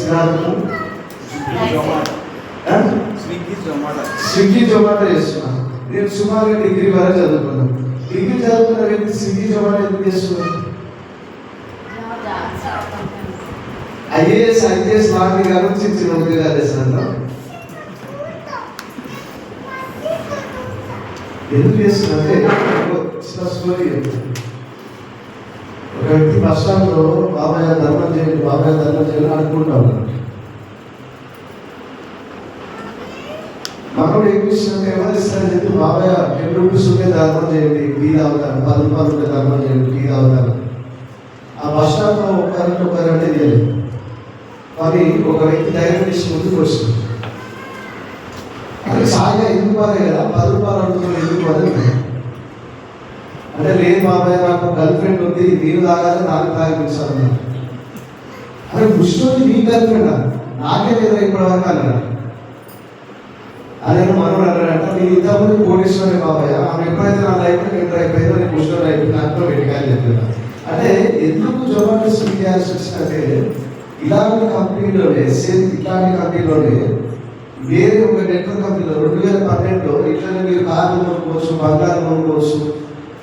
స్నానము స్విగ్గీ జొమాటో చేస్తున్నాను. నేను సుమారుగా డిగ్రీ వరకు చదువుకున్నాను. డిగ్రీ చదువుకున్న వ్యక్తి స్విగ్గీ జొమాటో ఎందుకు చేస్తున్నాను? ఐఏఎస్ లాంటి గారు చిన్న ఉద్యోగాలు చేస్తున్నాను. ఎందుకు చేస్తున్నంటే చిన్న స్టోరీ. ఒక వ్యక్తి బస్ స్టాండ్లో బాబాయ్ ధర్మం చేయాలని అనుకుంటాను. మనోడు ఏం చేస్తుంటే ఎవరు ఇస్తారని చెప్పి బాబాయ్ 10 రూపీస్ ఉంటే ధర్మం చేయండి, టీ తాగుతాను, 10 రూపాయలు ఉంటే ధర్మం చేయండి, టీ తాగుతాను. ఆ బస్ స్టాండ్లో ఒకరంటే తెలియదు. మరి ఒక వ్యక్తి ధైర్యం చేసి ముందుకు వస్తుంది. అది సాగా ఎందుకు పారే కదా, 10 రూపాయలు అడుగుతున్నా ఎందుకు పడదు అంటే, లేదు బాబాయ్ నాకు గర్ల్ ఫ్రెండ్ ఉంది, నేను తాగాలి, నాకు తాగిపించాలి. అరే ముష్టి నీ గర్ల్ ఫ్రెండ్ నాకే లేదా ఇప్పటివరకు అన్నాడు. అదే మనోడు అన్నాడంట, నేను ఇంతకుముందు కోటీశ్వరుడే బాబాయ్, ఆమె ఎప్పుడైతే నా లైఫ్లో ఎంటర్ అయిపోయిందో నేను ముష్టి అయిపోయింది అంటూ వెతికాయని చెప్తున్నా. అంటే ఎందుకు జొమాటో స్విగ్గీ చేయాల్సి వచ్చిందంటే, ఇలాంటి కంపెనీలోనే ఇట్లాంటి కంపెనీలోనే వేరే ఒక నెట్వర్క్ కంపెనీలో 2012లో ఇట్లనే మీరు కార్లు కొనుక్కోవచ్చు, బంగారం కొనుక్కోవచ్చు,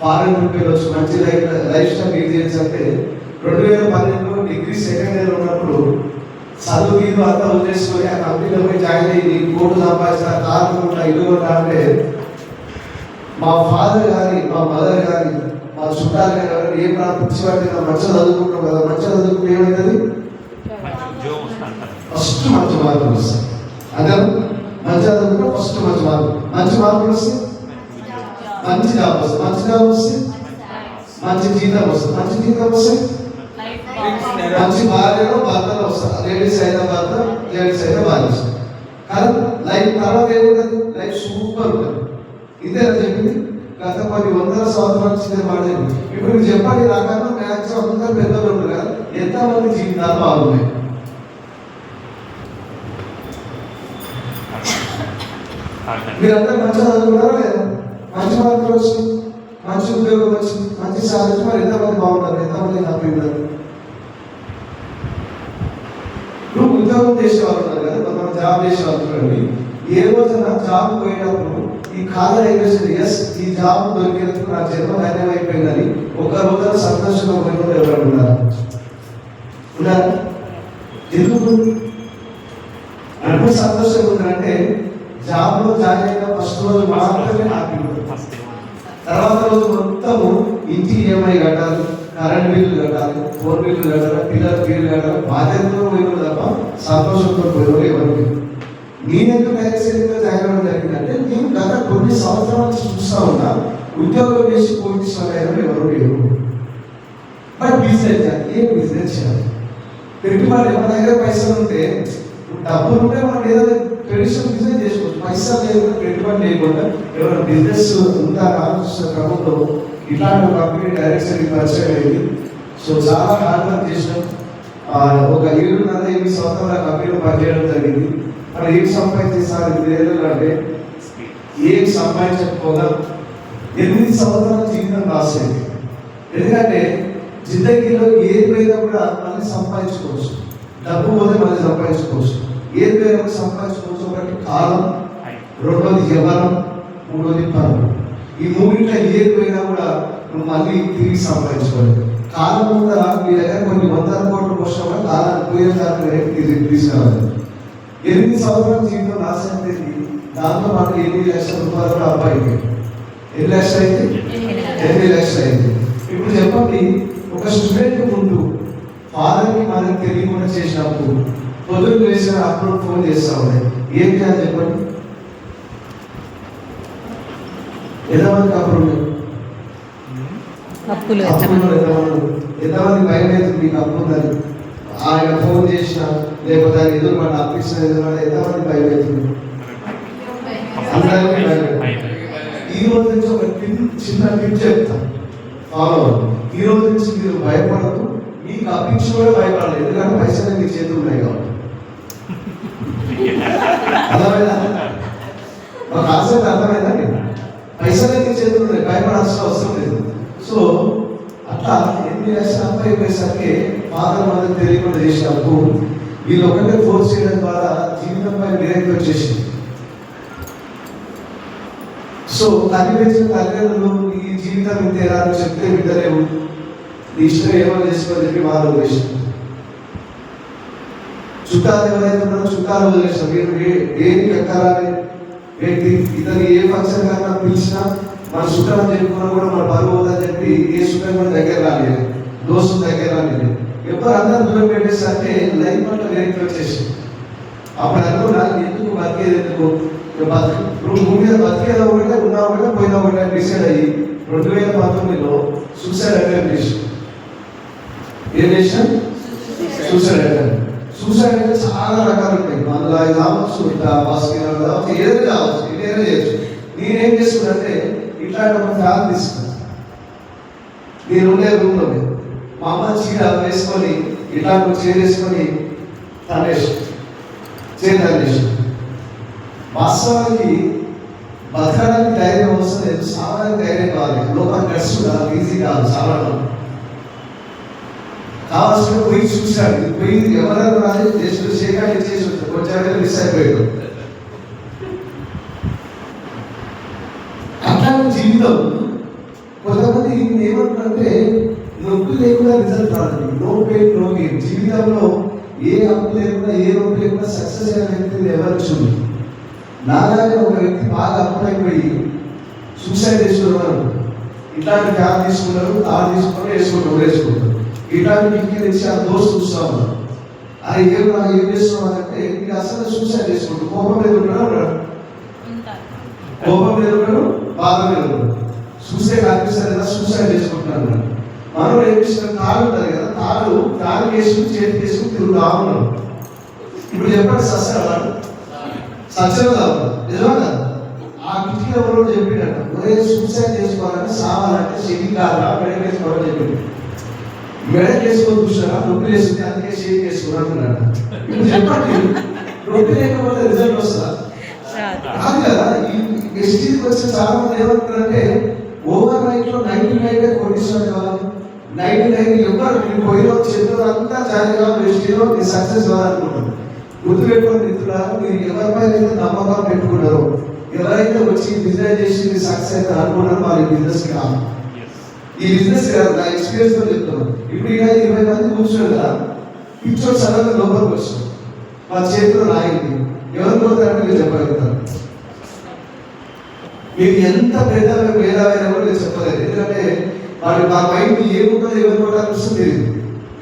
ఫారెన్ వెళ్ళవచ్చు, మంచి లైఫ్ స్టైల్ లీడ్ చేయొచ్చు. అంటే 2012లో డిగ్రీ సెకండ్ ఇయర్ ఉన్నప్పుడు చదువు గీరు అంతా వదిలేసుకొని ఆ కంపెనీలో పోయి జాయిన్ అయ్యి కోట్లు సంపాదించిన, కార్లు ఉంటా, ఇల్లు ఉంటా అంటే మా ఫాదర్ కానీ మా మదర్ కానీ మా చుట్టాలు కానీ ఏం పిచ్చిపడితే మంచిగా చదువుకుంటాం కదా, మంచిగా చదువుకుంటే ఏమవుతుంది? ఫస్ట్ మంచి మార్కులు వస్తాయి. అదే మంచిగా చదువుకుంటే ఫస్ట్ మంచి మార్కులు వస్తాయి, మంచి జాబ్ వస్తుంది, మంచి జాబ్ వస్తే మంచి జీతం వస్తుంది, మంచి జీతం వస్తే మంచి భార్యలో భర్తలు వస్తారు. లేడీస్ అయినా భర్త, లేడీస్ అయినా భార్య వస్తారు. కానీ లైఫ్ తర్వాత ఏముంటుంది? లైఫ్ సూపర్ ఉంటుంది. ఇదే చెప్పింది గత కొన్ని వందల సంవత్సరాల నుంచి మాట. ఇప్పుడు చెప్పండి, నాకన్నా మ్యాక్సిమం అందరూ పెద్దలు ఉంటారు కదా, ఎంతమంది జీవితాలు బాగున్నాయి? మీరందరూ మంచిగా చదువుకున్నారా లేదా? మంచి మార్కులు వచ్చి, మంచి ఉద్యోగం వచ్చి, మంచి సాధించి మరి ఎంతమంది బాగున్నారు, ఎంతమంది హ్యాపీ ఉన్నారు? నువ్వు ఉద్యోగం చేసేవాళ్ళు ఉన్నారు కదా, కొంతమంది జాబ్ చేసేవాళ్ళు. ఏ రోజున జాబ్ పోయినప్పుడు ఈ కాలం అయిపోయింది, ఎస్ ఈ జాబ్ దొరికేందుకు నా జన్మ ధన్యం అయిపోయిందని ఒక రోజున సంతోషంగా పోయిన ఎవరు ఉన్నారు? ఎందుకు అంటే సంతోషంగా ఉన్నారంటే, జాబ్లో జాయిన్ అయిన ఫస్ట్ రోజు మాత్రమే హ్యాపీ ఉంటుంది. తర్వాత రోజు మొత్తము ఇంటి ఈఎంఐ కట్టాలి, కరెంట్ బిల్లు కట్టాలి, ఫోన్ బిల్లు కట్టాలి, పిల్లల బిల్లు కట్టాలి, బాధ్యతతో పోయిన తప్ప సంతోషంతో పోయిన ఎవరికి. నేనెందుకు డైరెక్ట్గా జాయిన్ అవ్వడం జరిగిందంటే, నేను గత కొన్ని సంవత్సరాల నుంచి చూస్తూ ఉన్నా ఉద్యోగం చేసి కోటీశ్వరులు ఎవరు లేరు. బట్ బిజినెస్ చేయాలి. ఏం బిజినెస్ చేయాలి? పెట్టుబడి మన దగ్గర పైసలు ఉంటే, డబ్బులు ఉంటే మనం ఏదైనా ట్రెడిషనల్ బిజినెస్ చేసుకోవచ్చు. పైసలు లేకుండా, పెట్టుబడి లేకుండా ఎవరైనా బిజినెస్ ఉందా ఆలోచిస్తున్న క్రమంలో ఇట్లాంటి కంపెనీ డైరెక్షన్ పరిచయం అయింది. సో చాలా హార్డ్ వర్క్ చేసినాం. ఒక 7.5 సంవత్సరాల కంపెనీలో పనిచేయడం జరిగింది. మనం ఏం సంపాదించేసారు 8 ఏళ్ళు అంటే ఏం సంపాదించకపోగా 8 సంవత్సరాల జీవితం రాసేది. ఎందుకంటే జిందగీలో ఏది పోయినా కూడా మళ్ళీ సంపాదించుకోవచ్చు, డబ్బు పోతే మళ్ళీ సంపాదించుకోవచ్చు, ఏది పోయినా సంపాదించుకోవచ్చు. ఒకటి కాలం, రెండోది యవ్వనం, మూడోది పనులు. ఈ మూడింట్లో ఏది పోయినా కూడా నువ్వు మళ్ళీ తిరిగి సంపాదించుకోవాలి. కాలం ముందర మీ దగ్గర కొన్ని 100 కోట్లు వచ్చినా కూడా కాలాన్ని పోయేదాన్ని తిరిగి తీసుకురావాలి. 8 సంవత్సరాల జీవితం నాశనం. దాంతో మనకు 8 లక్షల రూపాయలు కూడా అబ్బాయికి 8 లక్షలు అయింది, 8 లక్షలు అయింది. ఇప్పుడు చెప్పండి, ఒక స్టూడెంట్ ముందు ఫాదర్కి మనకి తెలియకుండా చేసినప్పుడు పొద్దున్న వేసిన అప్పుడు ఫోన్ చేస్తా ఉన్నాయి, ఏం చేయాలి చెప్పండి? ఎంతమందికి అప్పుడు ఎంతమంది భయం అవుతుంది మీకు అప్పు ఉందని? ఆయన ఫోన్ చేసిన లేకపోతే ఆయన ఎదురు పడిన అప్పిస్తున్న ఎదురు ఎంతమంది భయం అవుతుంది? అందరికీ భయం. ఈ రోజు నుంచి ఒక చిన్న టిప్ చెప్తాను, ఫాలో. ఈ రోజు నుంచి మీరు భయపడదు, మీకు అప్పించి కూడా భయపడాలి. ఎందుకంటే పైసలు మీ చేతులు ఉన్నాయి కాబట్టి. అర్థమైందా? ఒక కాన్సెప్ట్ అర్థమైందండి? పైసలు మీ చేతులు ఉన్నాయి, భయపడాల్సిన అవసరం లేదు. సో అట్లా 8 లక్షల అబ్బాయి అయిపోయేసరికి ఫాదర్ మదర్ తెలియకుండా చేసినప్పుడు వీళ్ళు ఒకటే ఫోర్స్ చేయడం ద్వారా జీవితంపై విరక్తి వచ్చేసింది. సో తల్లి పెంచిన తల్లిదండ్రులు ఈ జీవితం ఇంతేరా అని చెప్తే వింటలేవు, నీ ఇష్టం ఏమో చేసుకోని చెప్పి వాళ్ళు వదిలేసారు. చుట్టాలు ఎవరైతే ఉన్నారో చుట్టాలు వదిలేసారు. మీరు ఏది ఎక్కాలని వ్యక్తి ఇతను ఏ ఫంక్షన్ కన్నా పిలిచినా మన చుట్టాలు చెప్పుకున్నా కూడా మన బరువు అవుతుందని చెప్పి ఏ చుట్టాలు మన దగ్గర రాలేదు, దోస్తుల దగ్గర రాలేదు. ఎప్పుడు అందరూ దూరం పెట్టేసరికి లైఫ్ అంతా వెనక్కి వచ్చేసి అప్పుడు అనుకున్నా ఎందుకు బతికేది, ఎందుకు ఇప్పుడు భూమి మీద బతికేదా ఒకటే ఉన్నా ఒకటే పోయినా ఒకటే డిసైడ్ అయ్యి 2019లో సూసైడ్ అటెంప్ట్ చేసి ఏం చేసిన సూసైడ్ అటెంప్ట్. సూసైడ్ అంటే చాలా రకాలు ఉంటాయి. అందులో అది కావచ్చు, ఇట్లా బస్కి కావచ్చు, ఏదైనా కావచ్చు, ఏదైనా చేయొచ్చు. నేనేం చేసుకున్నానంటే ఇట్లాంటి ఒక ఫ్యాన్ తీసుకున్నాను. నేను ఉండే రూమ్లో మా అమ్మ చీర వేసుకొని ఇట్లాంటి చీర వేసుకొని తనేసి చేసి వాస్తవానికి బతకడానికి ధైర్యం అవసరం లేదు, సామాన్య ధైర్యం కావాలి. లోపల గట్స్ కాదు, ఈజీ కాదు. చాలా కావాల్సిన పోయి చూశాడు, పోయి ఎవరైనా రాలేదు, జస్ట్ సేకాన్ని చేసి వచ్చాడు, కొంచెం మిస్ అయిపోయాడు. అట్లాంటి జీవితం కొంతమంది ఏమంటారంటే నొప్పి లేకుండా రిజల్ట్ రాదు, నో పెయిన్ నో గెయిన్. జీవితంలో ఏ అప్పు లేకుండా ఏ నొప్పి లేకుండా సక్సెస్ అయిన వ్యక్తిని ఎవరు చూడు. నాలాగే ఒక వ్యక్తి బాగా అప్పుడైపోయి సూసైడ్ చేసుకున్నారు. ఇట్లాంటి ఫ్యాన్ తీసుకున్నారు, తాడు తీసుకొని వేసుకుంటారు. ఇట్లాంటి ఇంటికి తెచ్చి ఆ దోస్తు చూస్తా ఉన్నారు. అది ఏం చేస్తున్నారంటే మీరు అసలు సూసైడ్ చేసుకుంటారు. కోపం మీద ఉంటాడు, కోపం మీద ఉంటాడు, బాధ మీద ఉంటాడు. సూసైడ్ అనిపిస్తారు కదా, సూసైడ్ చేసుకుంటున్నారు. మనం ఏం చేసిన తాడు ఉంటుంది కదా, తాడు వేసుకుని చేతి వేసుకుని తిరుగుతా ఉన్నాడు. ఇప్పుడు చెప్పండి సస్యవాడు సత్యం కాదు, నిజమా కాదు? ఆ కిటికీ ఎవరో చెప్పినట్టు ఒరే సూసైడ్ చేసుకోవాలంటే సావాలంటే షేక్ కాదా మెడ వేసుకోవాలని చెప్పింది. మెడ వేసుకొని చూసారా, నొప్పి వేసుకుంటే అందుకే షేక్ వేసుకోవాలంటున్నాడు. ఇప్పుడు చెప్పండి, నొప్పి లేకపోతే రిజల్ట్ వస్తుందా? కాదు కదా. ఈ ఎస్టీకి వచ్చే చాలా మంది ఏమంటారంటే ఓవర్ నైట్ లో 99 కొట్టిస్తాడు కావాలి, 99 ఎవరు నేను పోయిన చేతులు అంతా జాయిన్ కావాలి, ఎస్టీలో నీ సక్సెస్ కావాలనుకుంటున్నాను. గుర్తుపెట్టుకోండి మిత్రులారా, మీరు ఎవరిపైన నమ్మకం పెట్టుకున్నారో, ఎవరైతే వచ్చి బిజినెస్ చేసి సక్సెస్ అయితే అనుకున్నారో వాళ్ళ బిజినెస్ కాదు. ఈ బిజినెస్ కాదు, నా ఎక్స్పీరియన్స్ తో చెప్తున్నాను. ఇప్పుడు ఇలా 20 మంది కూర్చోడు కదా, పిచ్చోడు సడన్గా లోపలికి వచ్చాడు, మా చేతిలో రాయింది, ఎవరు పోతారంటే మీరు చెప్పగలుగుతారు. మీరు ఎంత భేదమైనా కూడా మీరు చెప్పలేదు. ఎందుకంటే మా మైండ్ ఏముంటుందో ఎవరు కూడా తెలియదు.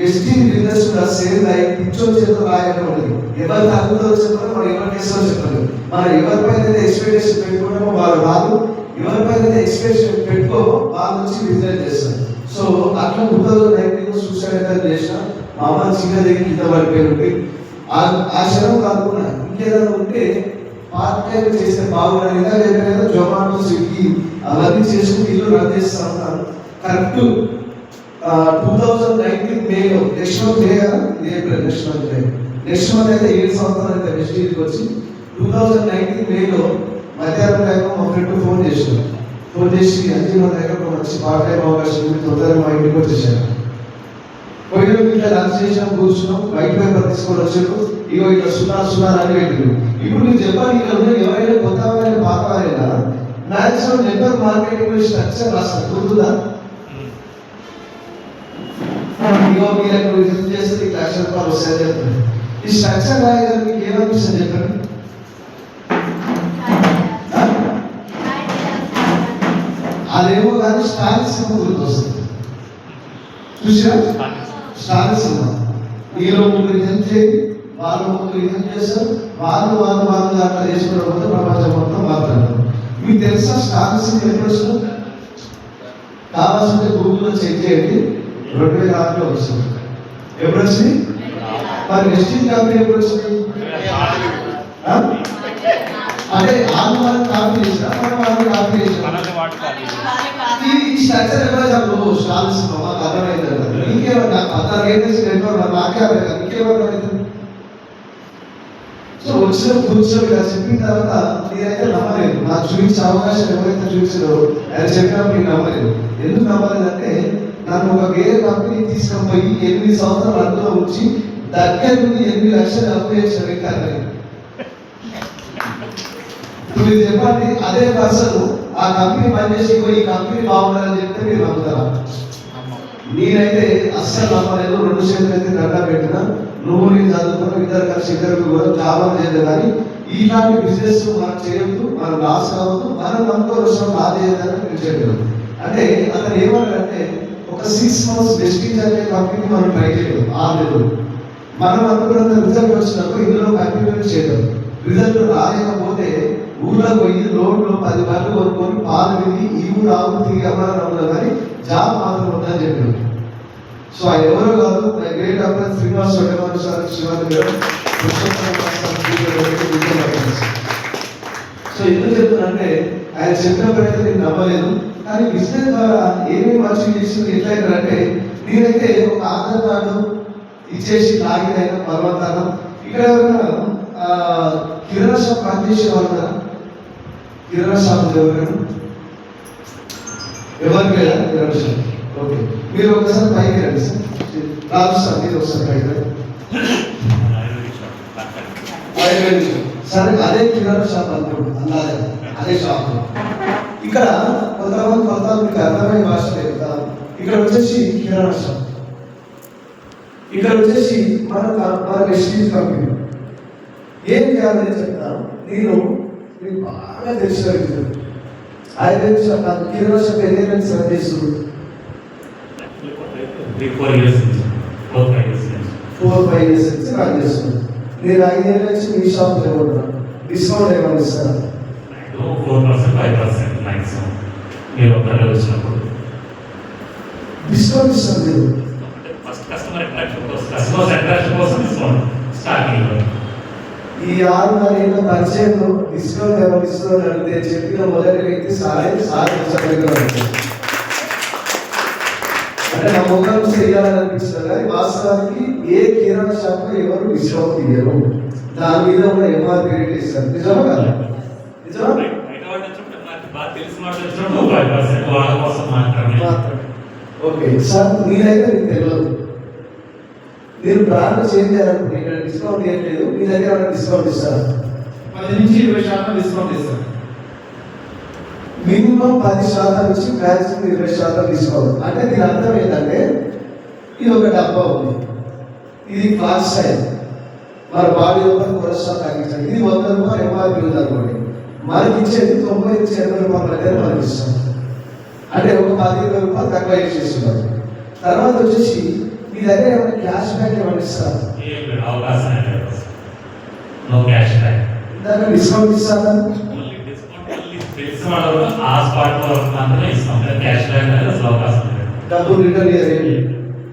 ఎస్టీ బిజినెస్ కూడా సేమ్ లైఫ్ పిచ్చోడు చేతిలో రాయడం ఉండదు. ఎవరు తగ్గుతో చెప్పలేదు, మనం ఎవరు చేస్తామో చెప్పలేదు. మనం ఎవరిపైన ఎక్స్పెక్టేషన్ పెట్టుకుంటామో వాళ్ళు రాదు, ఎవరిపైన ఎక్స్పెక్టేషన్ పెట్టుకోమో వాళ్ళ నుంచి బిజినెస్ చేస్తారు. సో అట్లా 2019 సూసైడ్ అటెంప్ట్ చేసిన మా అమ్మ చిన్న దగ్గర కింద పడిపోయింది. ఆ క్షణం కాకుండా ఇంకేదైనా ఉంటే పార్ట్ టైం చేస్తే బాగుండాలి. ఇంకా చెప్పిన జొమాటో, స్విగ్గీ అవన్నీ చేసుకుని ఇల్లు రన్ చేస్తూ ఉంటాను. కరెక్ట్ 2019 మేలో, నెక్స్ట్ మంత్ మే కదా, ఏప్రిల్ నెక్స్ట్ మంత్ అయితే 7 సంవత్సరాలు అయితే వెస్టీకి వచ్చి 2019 మేలో మధ్యాహ్నం టైంలో మా ఫ్రెండ్ ఫోన్ చేసి అంజీ మన దగ్గర వచ్చి పార్ట్ టైం అవకాశం తొందరగా మా ఇంటికి వచ్చేసాను. పోయిన ఇట్లా లంచ్ చేసాం, కూర్చున్నాం, బయట పేపర్ తీసుకొని వచ్చాడు, ఇగో ఇట్లా సున్నారు అని పెట్టిండు. ఇప్పుడు మీరు చెప్పాలి, ఇక్కడ ఉన్న ఎవరైనా కొత్త వారైనా పాత వారైనా మ్యాక్సిమం నెట్వర్క్ మార్కెటింగ్ స్ట్రక్చర్ రాస్తారు, గుర్తుందా? ఇగో మీరు హెల్ప్ చేస్తే ₹1,00,000 వస్తాయని చెప్తారు. ఈ స్ట్రక్చర్ రాయగా మీకు ఏమనిపిస్తుంది చెప్పండి? అదేమో కానీ స్టాలిన్ సినిమా గుర్తు వస్తుంది, చూసా? స్టాలిన్ సినిమా, మీలో ముగ్గురు హెల్ప్ చేయండి, వాళ్ళు ముగ్గురు హెల్ప్ చేస్తారు, వాళ్ళు అట్లా చేసుకోవడం వల్ల ప్రపంచం మొత్తం మాట్లాడతారు. మీకు తెలుసా స్టాలిన్ సినిమా ఎప్పుడు వస్తుంది? కావాల్సింటే గూగుల్లో చెక్ చేయండి, 2006లో వస్తుంది. ఎప్పుడు వచ్చింది? మరి వెస్టింగ్ కంపెనీ ఎప్పుడు వచ్చింది? అంటే ఆత్మవారం కాపీ చేసిన కాపీ చేసిన ఈ స్ట్రక్చర్ ఎవరో చెప్పు స్టాలిన్ సినిమా మాకు అర్థమైంది కదా. ఇంకేమన్నా 16 ఏళ్ళు నాకే అర్థం, ఇంకేమర్థమైంది? సో వచ్చిన కూర్చొని ఇలా చెప్పిన తర్వాత నేనైతే నమ్మలేదు. నాకు చూపించే అవకాశం ఎవరైతే చూపించారో ఆయన చెప్పినప్పుడు నేను నమ్మలేదు. ఎందుకు నమ్మలేదంటే నన్ను ఒక వేరే కంపెనీ తీసుకొని పోయి 8 సంవత్సరాలు అందులో ఉంచి దగ్గర నుండి 8 లక్షలు అప్పు చేసిన వ్యక్తి అతని. ఇప్పుడు మీరు చెప్పండి, అదే పర్సన్ ఆ కంపెనీ పనిచేసి ఈ కంపెనీ బాగుండాలని చెప్తే మీరు నమ్ముతారా? నేనైతే అస్సలు నమ్మలేదు. 2 చేతులు అయితే దండ పెట్టినా, నువ్వు నేను చదువుకున్న ఇద్దరు కలిసి ఇద్దరు కూడా చాలా చేయలేదు. కానీ ఇలాంటి బిజినెస్ మనం చేయొద్దు, మనం లాస్ కావద్దు, మనం నమ్ముకోవలసిన లాస్ చేయదని నేను చెప్పాను. అంటే అతను ఏమన్నాడంటే, ఒక 6 months వెస్టింజ్ అనే కంపెనీ మనం ట్రై చేయలేదు. 6 నెలలు మనం అనుకున్నంత రిజల్ట్ వచ్చినప్పుడు ఇందులో కంటిన్యూ చేయడం. రిజల్ట్ రాలేకపోతే ఊళ్ళో పోయి రోడ్లో 10 బళ్ళు కొనుక్కొని పాలు విని ఈ ఊరు ఆవు తిరిగి అవ్వాలని కానీ జాబ్ మాత్రం ఉందని చెప్పారు. సో ఆయన ఎవరో కాదు, గ్రేట్ అబ్బాయి శ్రీనివాస్ వెంకటరమణ సార్, శివాజీ గారు. సో ఎందుకు చెప్తున్నానంటే, ఆయన చెప్పినప్పుడైతే నేను నమ్మలేదు. కానీ బిజినెస్ ద్వారా ఏమేమి అచీవ్ చేసింది ఎట్లయినారంటే, నేనైతే ఒక ఆధార్ కార్డు ఇచ్చేసి లాగిన పర్వతానం. ఇక్కడ కిరాణా షాప్ పనిచేసే వాళ్ళు కదా, కిరాణా షాప్ ఎవరైనా ఎవరికి లేదా కిరాణా షాప్? ఓకే, మీరు ఒకసారి పైకి రండి సార్. రాదు సార్, మీరు ఒకసారి పైకి రండి. సరే, అదే కిరాణా షాప్ అనుకోండి, అన్నదే అదే షాప్. ఇక్కడ కొంతమంది మీకు అర్థమయ్యే భాష లేదు కదా. ఇక్కడ వచ్చేసి కిరాణా షాప్, ఇక్కడ వచ్చేసి మన వెస్టీజ్ కంపెనీ. ఏం చేయాలని చెప్తాను నేను, మీకు బాగా తెలిసిన వ్యక్తులు. ఆయన కిరాణా షాప్ ఎన్ని సర్వ్ చేస్తున్నారు? 4-5 years నుంచి రన్ చేస్తున్నాను. నేను 5 ఏళ్ళ నుంచి మీ షాప్లో ఇవ్వడున్నాను. డిస్కౌంట్ ఏమైనా ఇస్తారా? 4%, 5% మ్యాక్సిమం మీరు ఒక్కరే వచ్చినప్పుడు డిస్కౌంట్ ఇస్తాను. మీరు ఫస్ట్ కస్టమర్ అట్రాక్షన్ కోసం డిస్కౌంట్ స్టార్టింగ్లో. ఈ 6 ఏళ్ళ పరిచయంలో డిస్కౌంట్ ఎవరు ఇస్తున్నారు అంటే చెప్పిన మొదటి వ్యక్తి సారే అంటే నా ముఖం చేయాలని అనిపిస్తుంది. కానీ వాస్తవానికి ఏ కిరాణా షాప్ లో ఎవరు డిస్కౌంట్ ఇయ్యరు. దాని మీద కూడా ఎంఆర్పీ రేట్ ఇస్తారు. నిజమా కదా? నిజమా? ఓకే సార్, మీరైతే మీకు తెలియదు. మీరు బ్రాండ్ చేంజ్ చేయాలనుకుంటే ఇక్కడ డిస్కౌంట్ ఏం లేదు. మీ దగ్గర డిస్కౌంట్ ఇస్తారా? 10 నుంచి 20% డిస్కౌంట్ ఇస్తారు. మినిమం 10% నుంచి మ్యాక్సిమం 20% డిస్కౌంట్. అంటే దీని అర్థం ఏంటంటే, ఇది ఒక డబ్బా ఉంది, ఇది క్లాస్ సైజ్, మన బాడీ లోపల కొలెస్ట్రాల్ తగ్గించండి. ఇది 100 రూపాయలు ఎంఆర్పీ ఉంది అనుకోండి, మనకి ఇచ్చేది 90 నుంచి 80 రూపాయల మధ్య మనకి ఇస్తాం. అంటే ఒక 10-20 రూపాయలు తక్కువ చేస్తున్నారు. తర్వాత వచ్చేసి మీ దగ్గర ఏమైనా క్యాష్ బ్యాక్ ఏమైనా ఇస్తారా? దాంట్లో డిస్కౌంట్ ఇస్తారా? డబ్బులు రిటర్న్ చేయాలి.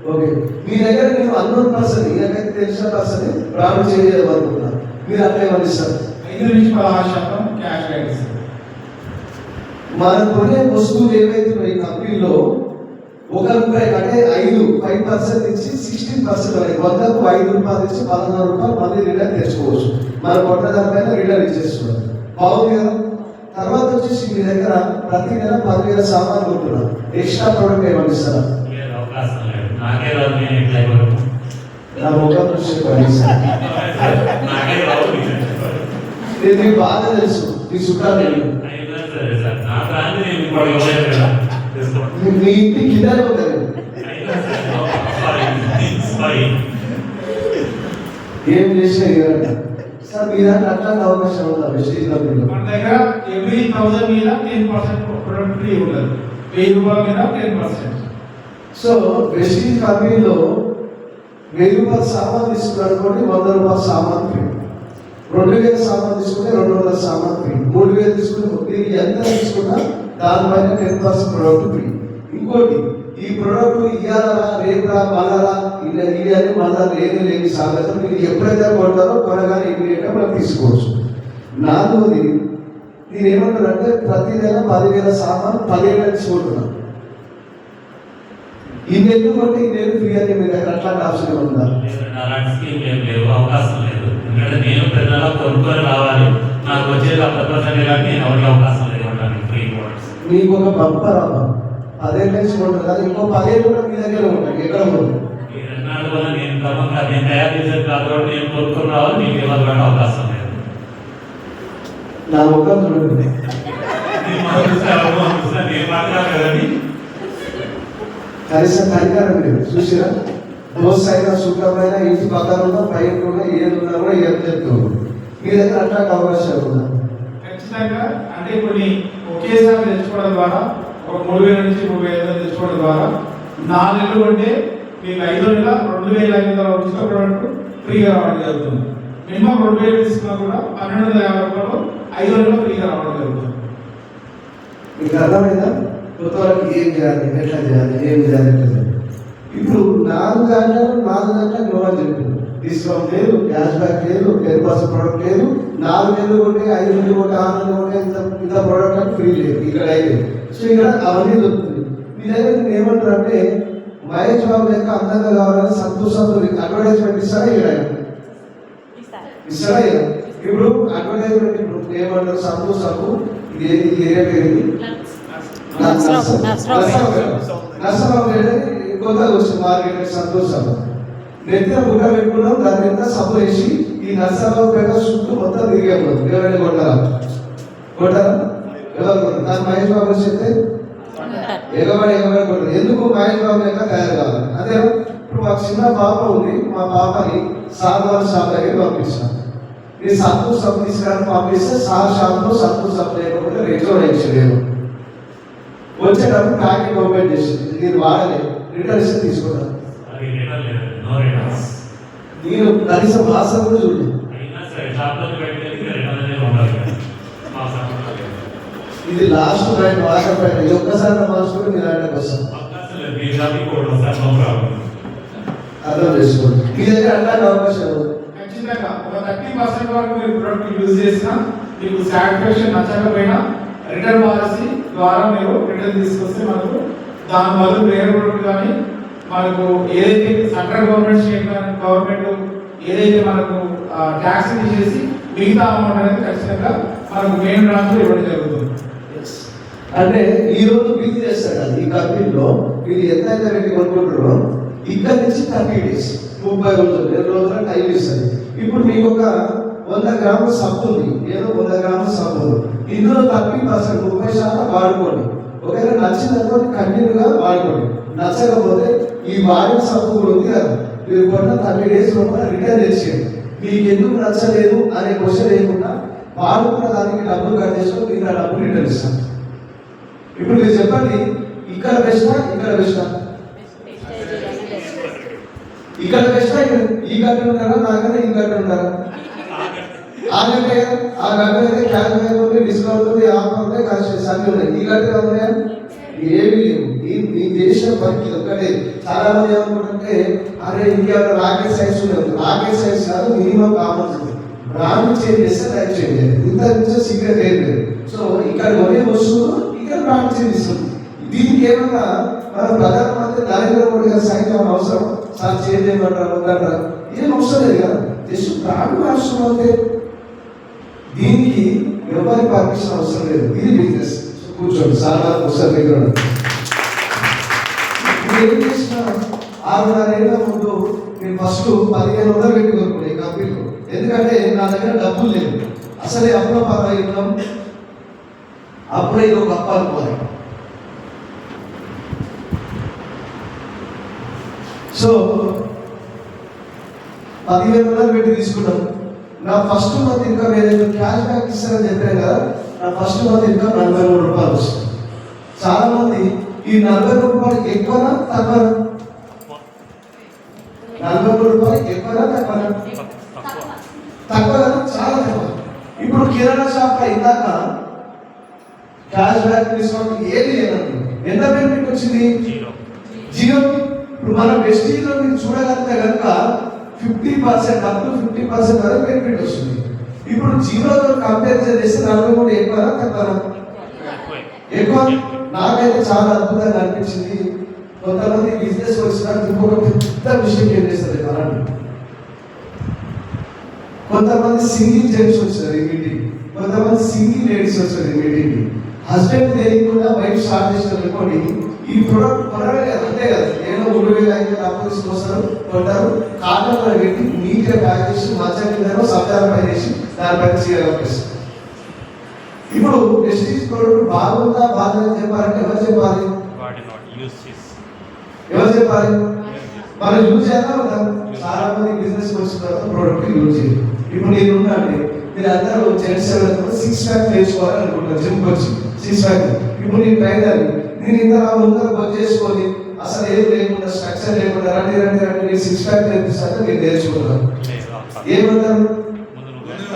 ఓకే, మీ దగ్గర నేను అన్నోన్ పర్సన్, నాకైతే తెలిసిన పర్సన్ బ్రాండ్ చేయాలనుకుంటున్నాను, మీరు అట్లా ఏమని ఇస్తారు? 5 నుంచి 16% క్యాష్ బ్యాక్ ఇస్తారు. మనం కొనే వస్తువులు ఏవైతే ఈ కంపెనీలో ₹1 అంటే 5% నుంచి 16% వరకు, 100కు 5 రూపాయలు ఇచ్చి 16 రూపాయలు మళ్ళీ రిటర్న్ తెచ్చుకోవచ్చు. మనం కొన్న దానిపైన రిటర్న్ ఇచ్చేస్తున్నారు. బాగుంది కదా? తర్వాత వచ్చేసి మీ దగ్గర ప్రతి నెల 10,000 సామాన్లు కొంటున్నారు. ఎక్స్ట్రా ప్రోడక్ట్ ఏమని ఇస్తారా? నా ముఖం చూసి మీకు బాగా తెలుసు, మీ చుట్టాలు మీ ఇంటి కిందనే ఉంటుంది. ఏం చేసినా సార్ మీ దాంట్లో అట్లాంటి అవకాశం ఉందా? వెస్టీజ్ కంపెనీలో మన దగ్గర ఎవ్రీ 1000 మీద 10% ప్రొడక్ట్ ఫ్రీ ఉంటుంది. 1000 రూపాయల మీద 10%. సో వెస్టీజ్ కంపెనీలో 1000 రూపాయల సామాన్ తీసుకున్నాడు అనుకోండి, 100 రూపాయల సామాన్ ఫ్రీ. 2000 సామాన్ తీసుకుంటే 200 సామాన్ ఫ్రీ. 3000 తీసుకుంటే మీరు ఎంత తీసుకున్నా దానిపైన 10% ప్రొడక్ట్ ఫ్రీ. ఇంకోటి, ఈ ప్రొడక్ట్ ఇయ్యాలా రేపురా మళ్ళా ఇవ్వాలి మళ్ళా లేని సాగతం మీరు ఎప్పుడైతే కొంటారో కొనగానే ఇమీడియట్గా మనం తీసుకోవచ్చు. 4వది, నేను ఏమంటానంటే ప్రతి నెల 10,000 సామాన్ 10 ఏళ్ళ తీసుకుంటున్నాను. ఇన్నేళ్ళు కొంటే ఇన్నేళ్ళు ఫ్రీ అని మీ దగ్గర అట్లాంటి ఆప్షన్ ఉందా? అలాంటి స్కీమ్ ఏం లేవు, అవకాశం లేదు. ఎందుకంటే నేను ప్రతి నెల కొనుక్కొని రావాలి, నాకు వచ్చేది 10% కానీ నేను ఎవరికి అవకాశం లేదు ఇవ్వడానికి ఫ్రీ ప్రొడక్ట్స్. మీకు ఒక బంపర్ 10 ఏళ్ళు నుంచి కొంటారు కదా, ఇంకో 10 ఏళ్ళు కూడా మీ దగ్గర ఉంటాయి. ఎక్కడ ఉంటుంది? అందువల్ల నేను క్రమంగా నేను తయారు చేసే కాదు నేను కొనుక్కున్న వాళ్ళు మీకు ఇవ్వాలని అవకాశం లేదు. నా ముఖం చూడండి. నేను మాట్లాడాలి కదండి. కనీసం కనికారం లేదు చూసిరా. దోశ అయినా శుభ్రమైన ఇంటి పక్కన ఉన్నా బయట ఉన్నా ఏది ఉన్నా కూడా ఏం చెప్తున్నారు. మీ దగ్గర అట్లాంటి అవకాశాలు ఉన్నా ఖచ్చితంగా అంటే కొన్ని ఒకేసారి తెచ్చుకోవడం ద్వారా ఒక 3,000 నుంచి 3,500 తెచ్చుకోవడం ద్వారా 4 నెలలు అంటే మీకు 5 నెలల 2,500 ఉచిత ప్రోడక్ట్ ఫ్రీగా రావడం జరుగుతుంది. మినిమం 2,000 తీసుకున్నా కూడా 1,250 రూపాయలు 5 నెలలు ఫ్రీగా రావడం జరుగుతుంది. మీకు అర్థమైందా? కొత్త వాళ్ళకి ఏం చేయాలి, ఎట్లా చేయాలి, ఏం చేయాలి, ఎట్లా చేయాలి. ఇప్పుడు 4 గంటలకు గ్లోబల్ చెప్పింది. డిస్కౌంట్ లేదు, క్యాష్ బ్యాక్ లేదు, 10% ప్రోడక్ట్ లేదు. 4 నెలలు కొంటే 5 నెలలు కొంటే 6 నెలలు కొంటే ఇంత ప్రోడక్ట్ అని ఫ్రీ లేదు ఇక్కడ అయితే. సో ఇక్కడ అవన్నీ దొరుకుతుంది. మీ దగ్గర నేను ఏమంటారు అంటే మహేష్ బాబు లెక్క అందంగా కావాలని సంతోషంతో అడ్వర్టైజ్మెంట్ ఇస్తారా ఇస్తారా? ఇప్పుడు అడ్వర్టైజ్మెంట్ ఇప్పుడు ఏమంటారు సంతోషపు ఇది ఏరియా పేరు నర్సరావు కొత్తగా వచ్చింది మార్కెట్ సంతోషం. నెత్తిన గుడ్డ పెట్టుకున్నాం, దాని మీద సబ్బు వేసి ఈ నర్సరావు పేట చుట్టూ మొత్తం తిరిగేపోతుంది. ఎవరైనా కొట్టారా ఎవరు కొట్టారు? దాని మహేష్ బాబు చెప్తే ఎగబడి కొట్టారు. ఎందుకు మహేష్ బాబు లెక్క తయారు కావాలి అదే. ఇప్పుడు మాకు చిన్న పాప ఉంది, మా పాపని సార్ షాప్ దగ్గర పంపిస్తాను. ఈ సంతూర్ సబ్బు తీసుకురాని పంపిస్తే సార్ షాప్లో సంతూర్ సబ్బు లేకపోతే రేట్లో వేయలేదు. వచ్చేటప్పుడు ప్యాకెట్ ఓపెన్ చేసింది, నేను వాడలేదు, రిటర్న్ ఇస్తే తీసుకున్నాను. నేను కనీసం మాసం కూడా చూడలేదు. ఇది లాస్ట్ బ్రాండ్ వాటర్ బ్రాండ్. ఒక్కసారి మార్చుకుంటే మీరు అంటే వస్తాం అర్థం చేసుకోండి. మీ దగ్గర అట్లాంటి అవకాశం ఖచ్చితంగా ఒక 30% వరకు మీరు ప్రొడక్ట్ యూజ్ చేసినా మీకు సాటిస్ఫాక్షన్ నచ్చకపోయినా రిటర్న్ పాలసీ ద్వారా మీరు రిటర్న్ తీసుకొస్తే మనకు దాని బదులు వేరే ప్రొడక్ట్ కానీ మనకు ఏదైతే సెంట్రల్ గవర్నమెంట్ స్టేట్ గవర్నమెంట్ ఏదైతే మనకు ట్యాక్స్ తీసేసి మిగతా అమౌంట్ అనేది ఖచ్చితంగా మనకు మెయిన్ బ్రాంచ్ ఇవ్వడం జరుగుతుంది. అంటే ఈ రోజు బిల్ చేస్తారు కదా ఈ కంపెనీలో మీరు ఎంత పెట్టి కొనుక్కుంటారో ఇక్కడ నుంచి 30 డేస్ 30 రోజులు 2 రోజుల టైం ఇస్తుంది. ఇప్పుడు మీకు ఒక 100 గ్రాముల సబ్బు ఉంది, ఏదో 100 గ్రాముల సబ్బు ఉంది. ఇందులో 30% 30% వాడుకోండి. ఒకవేళ నచ్చిందనుకో కంటిన్యూగా వాడుకోండి. నచ్చకపోతే ఈ వాడిన సబ్బు కూడా ఉంది కదా, మీరు కొన్న 30 డేస్ లోపల రిటర్న్ చేసేయండి. మీకు ఎందుకు నచ్చలేదు అనే క్వశ్చన్ లేకుండా వాడుకున్న దానికి డబ్బులు కట్ చేసుకొని మీరు ఆ డబ్బులు రిటర్న్ ఇస్తాను. ఇప్పుడు మీరు చెప్పండి, ఇక్కడ బెస్టా ఇక్కడ బెస్టా? ఇక్కడ బెస్టా? ఈ గంట ఉంటారా నాకన్నా ఈ గంట ఉంటారా? ఆ గంట ఆ గంట అయితే క్యాష్ బ్యాక్ ఉంది, డిస్కౌంట్ ఉంది, ఆఫర్ ఉంది, కన్సెషన్ అన్నీ ఉన్నాయి. ఈ గంట ఉన్నాయా? ఏమి లేవు. ఈ దేశం పనికి ఒక్కటే. చాలా మంది ఏమనుకుంటే అరే ఇంకేమైనా రాకెట్ సైన్స్ ఉండదు. రాకెట్ సైన్స్ కాదు, మినిమం కామన్ ఉంది. బ్రాండ్ చేంజ్ చేస్తే లైఫ్ చేంజ్ చేయాలి. ఇంత నుంచి సీక్రెట్ ఏం లేదు. సో ఇక్కడ కొనే వస్తువులు ఇక్కడ బ్రాండ్ చేంజ్ ఇస్తుంది. దీనికి ఏమన్నా మన ప్రధానమంత్రి నరేంద్ర మోడీ గారు సైన్ అవసరం? సార్ చేంజ్ చేయమంటారు ఉందంటారా? ఏం అవసరం లేదు కదా, జస్ట్ బ్రాండ్ మార్చడం అంతే. దీనికి ఎవరి పర్మిషన్ అవసరం లేదు. ఇది బిజినెస్. కూర్చోండి, సార్ పుస్తకం దగ్గర ఏం చేసిన 6.5 ఏళ్ల ముందు నేను ఫస్ట్ 1500 పెట్టి కొనుక్కున్నాను ఈ కంపెనీలో. ఎందుకంటే నా దగ్గర డబ్బులు లేవు. అసలే అప్పులో పర్వాయిద్దాం, అప్పుడే ఇది ఒక అప్పు అనుకోవాలి. సో 1500 పెట్టి తీసుకున్నాం. నా ఫస్ట్ మంత్ ఇన్కమ్ ఏదైతే క్యాష్ బ్యాక్ ఇస్తారని చెప్పాను కదా, నా ఫస్ట్ మంత్ ఇన్కమ్ 43 రూపాయలు వస్తుంది. చాలా మంది ఈ 43 రూపాయలు ఎక్కువనా తక్కువనా? 43 రూపాయలు ఎక్కువనా తక్కువనా? తక్కువ కదా, చాలా తక్కువ. ఇప్పుడు కిరాణా షాప్ ఇందాక క్యాష్ బ్యాక్ డిస్కౌంట్ ఏది లేదండి. ఎంత బెనిఫిట్ వచ్చింది? జీరో. ఇప్పుడు మన వెస్టీజ్లో మీరు చూడగలిగితే కనుక 50% అప్ టు 50% వరకు బెనిఫిట్ వస్తుంది. ఇప్పుడు జీరోతో కంపేర్ చేస్తే 43 ఎక్కువ తక్కువ? ఎక్కువ. నాకైతే చాలా అద్భుతంగా అనిపించింది. కొంతమంది బిజినెస్ వచ్చిన ఇంకొక పెద్ద విషయం ఏం చేస్తారు అలాంటి కొంతమంది సింగిల్ జెంట్స్ వచ్చారు ఈ మీటింగ్, కొంతమంది సింగిల్ లేడీస్ వచ్చారు ఈ మీటింగ్. హస్బెండ్ తెలియకుండా వైఫ్ స్టార్ట్ చేసిన అనుకోండి, ఈ ప్రొడక్ట్ కొనమే కదా, అంతే కదా, ఏదో 3,000 అప్పు తీసుకొస్తారు, కొంటారు, కాటన్లో పెట్టి నీట్గా ప్యాక్ చేసి మంచం కింద సబ్జాల పై వేసి దానిపైన చీర కప్పేస్తారు. ఇప్పుడు వెస్టీజ్ ప్రోడక్ట్ బాగుందా బాగుందని చెప్పాలంటే ఎవరు చెప్పాలి? ఎవరు చెప్పాలి? మనం యూజ్ చేయాలా కదా. చాలా మంది బిజినెస్ వచ్చిన తర్వాత ప్రోడక్ట్ యూజ్ చేయాలి. ఇప్పుడు నేను ఉన్నాండి, మీరు అందరూ జెంట్స్ 6 ప్యాక్ వేసుకోవాలని అనుకుంటారు, జిమ్కి వచ్చి 6 ప్యాక్. ఇప్పుడు నేను ట్రైనర్, నేను ఇంత ముందర వచ్చేసుకొని అసలు ఏం లేకుండా స్ట్రక్చర్ లేకుండా రండి నేను 6 ప్యాక్ నేర్పిస్తాను, మీరు నేర్చుకుంటారు. ఏమంటారు?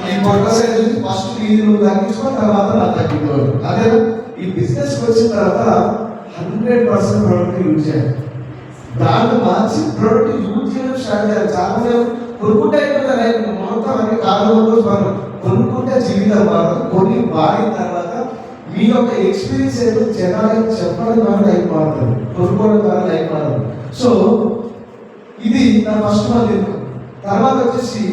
ఈ పొట్ట సైజు ఫస్ట్ ఇది నువ్వు తగ్గించుకో, తర్వాత నా తగ్గించుకోవాలి. అదే ఈ బిజినెస్ వచ్చిన తర్వాత 100% ప్రోడక్ట్ యూజ్ చేయాలి. బ్రాండ్ మార్చి ప్రోడక్ట్ యూజ్ చేయడం స్టార్ట్ చేయాలి. చాలా మంది కొనుక్కుంటే అయిపోతారు, మొత్తం అన్ని కాలంలో మనం కొనుక్కుంటే జీవితం మారదు. కొన్ని వాడిన తర్వాత మీ యొక్క ఎక్స్పీరియన్స్ ఏదో జనాలకు చెప్పడం ద్వారా లైఫ్ మారుతుంది, కొనుక్కోవడం ద్వారా లైఫ్ మారదు. సో ఇది నా ఫస్ట్ మంత్ ఇన్కమ్. తర్వాత వచ్చేసి